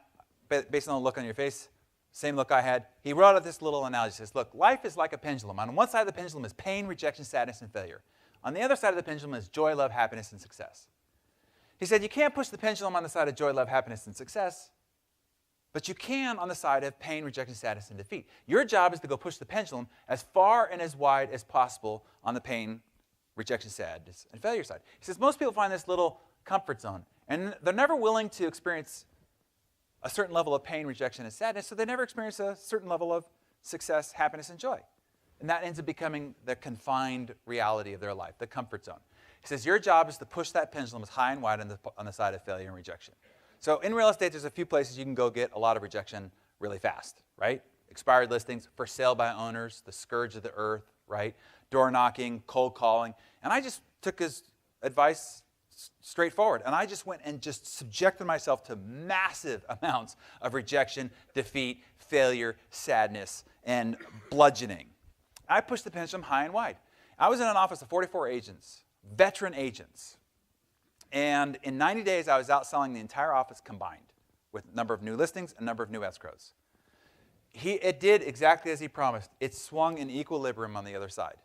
based on the look on your face, same look I had, he wrote out this little analogy. He says, look, life is like a pendulum. On one side of the pendulum is pain, rejection, sadness, and failure. On the other side of the pendulum is joy, love, happiness, and success. He said, you can't push the pendulum on the side of joy, love, happiness, and success, but you can on the side of pain, rejection, sadness, and defeat. Your job is to go push the pendulum as far and as wide as possible on the pain, rejection, sadness, and failure side. He says, most people find this little comfort zone, and they're never willing to experience a certain level of pain, rejection, and sadness, so they never experience a certain level of success, happiness, and joy. And that ends up becoming the confined reality of their life, the comfort zone. He says, your job is to push that pendulum as high and wide on the side of failure and rejection. So in real estate, there's a few places you can go get a lot of rejection really fast, right? Expired listings, for sale by owners, the scourge of the earth, right? Door knocking, cold calling. And I just took his advice straightforward. And I just went and just subjected myself to massive amounts of rejection, defeat, failure, sadness, and bludgeoning. I pushed the pendulum high and wide. I was in an office of 44 agents, veteran agents. And in 90 days, I was outselling the entire office combined with number of new listings and number of new escrows. It did exactly as he promised. It swung in equilibrium on the other side.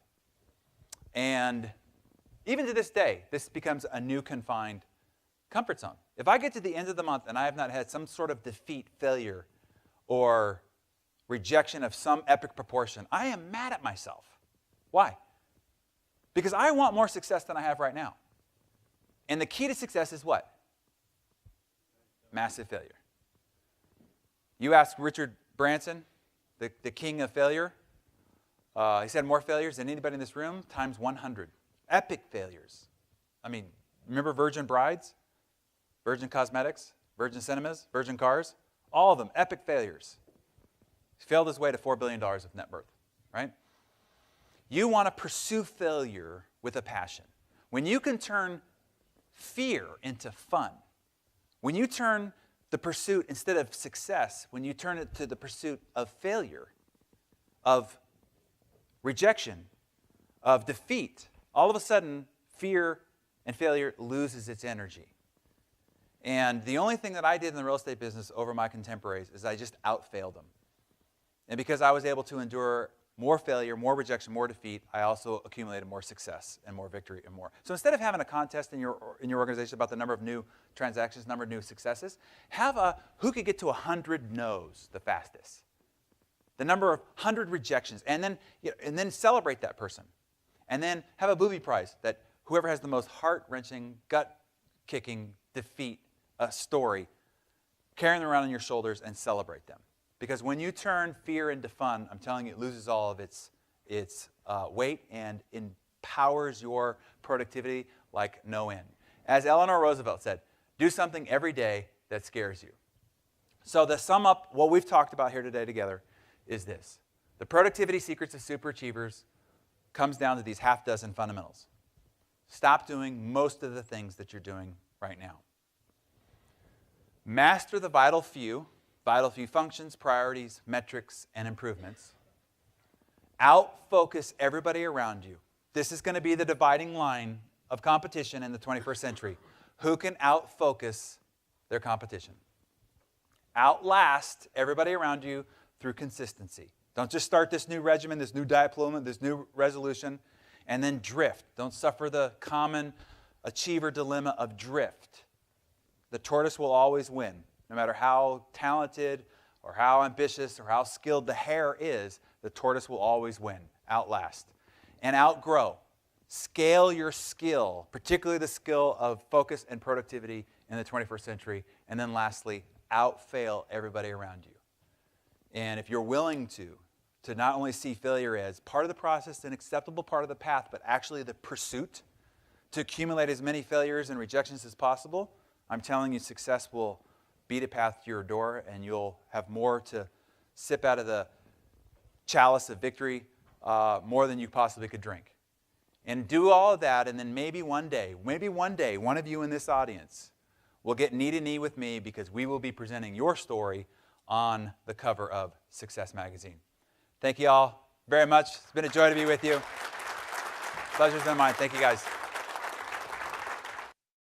And even to this day, this becomes a new confined comfort zone. If I get to the end of the month and I have not had some sort of defeat, failure, or rejection of some epic proportion, I am mad at myself. Why? Because I want more success than I have right now. And the key to success is what? Massive failure. You ask Richard Branson, the king of failure, he's had more failures than anybody in this room, times 100. Epic failures. I mean, remember Virgin Brides, Virgin Cosmetics, Virgin Cinemas, Virgin Cars? All of them, epic failures. He's failed his way to $4 billion of net worth, right? You want to pursue failure with a passion. When you can turn fear into fun, when you turn the pursuit, instead of success, when you turn it to the pursuit of failure, of rejection, of defeat, all of a sudden, fear and failure loses its energy. And the only thing that I did in the real estate business over my contemporaries is I just outfailed them. And because I was able to endure more failure, more rejection, more defeat, I also accumulated more success and more victory and more. So instead of having a contest in your organization about the number of new transactions, number of new successes, have a who could get to 100 no's the fastest. The number of 100 rejections, and then celebrate that person. And then have a booby prize that whoever has the most heart-wrenching, gut-kicking defeat story, carry them around on your shoulders and celebrate them. Because when you turn fear into fun, I'm telling you, it loses all of its weight and empowers your productivity like no end. As Eleanor Roosevelt said, do something every day that scares you. So to sum up what we've talked about here today together is this. The productivity secrets of superachievers comes down to these half dozen fundamentals. Stop doing most of the things that you're doing right now. Master the vital few functions, priorities, metrics, and improvements. Out-focus everybody around you. This is going to be the dividing line of competition in the 21st century. Who can out-focus their competition? Outlast everybody around you through consistency. Don't just start this new regimen, this new diploma, this new resolution, and then drift. Don't suffer the common achiever dilemma of drift. The tortoise will always win. No matter how talented or how ambitious or how skilled the hare is, the tortoise will always win, outlast. And outgrow. Scale your skill, particularly the skill of focus and productivity in the 21st century. And then lastly, outfail everybody around you. And if you're willing to not only see failure as part of the process, an acceptable part of the path, but actually the pursuit to accumulate as many failures and rejections as possible, I'm telling you, success will beat a path to your door, and you'll have more to sip out of the chalice of victory, more than you possibly could drink. And do all of that, and then maybe one day, one of you in this audience will get knee to knee with me, because we will be presenting your story on the cover of Success Magazine. Thank you all very much. It's been a joy to be with you. Pleasure's been mine. Thank you, guys.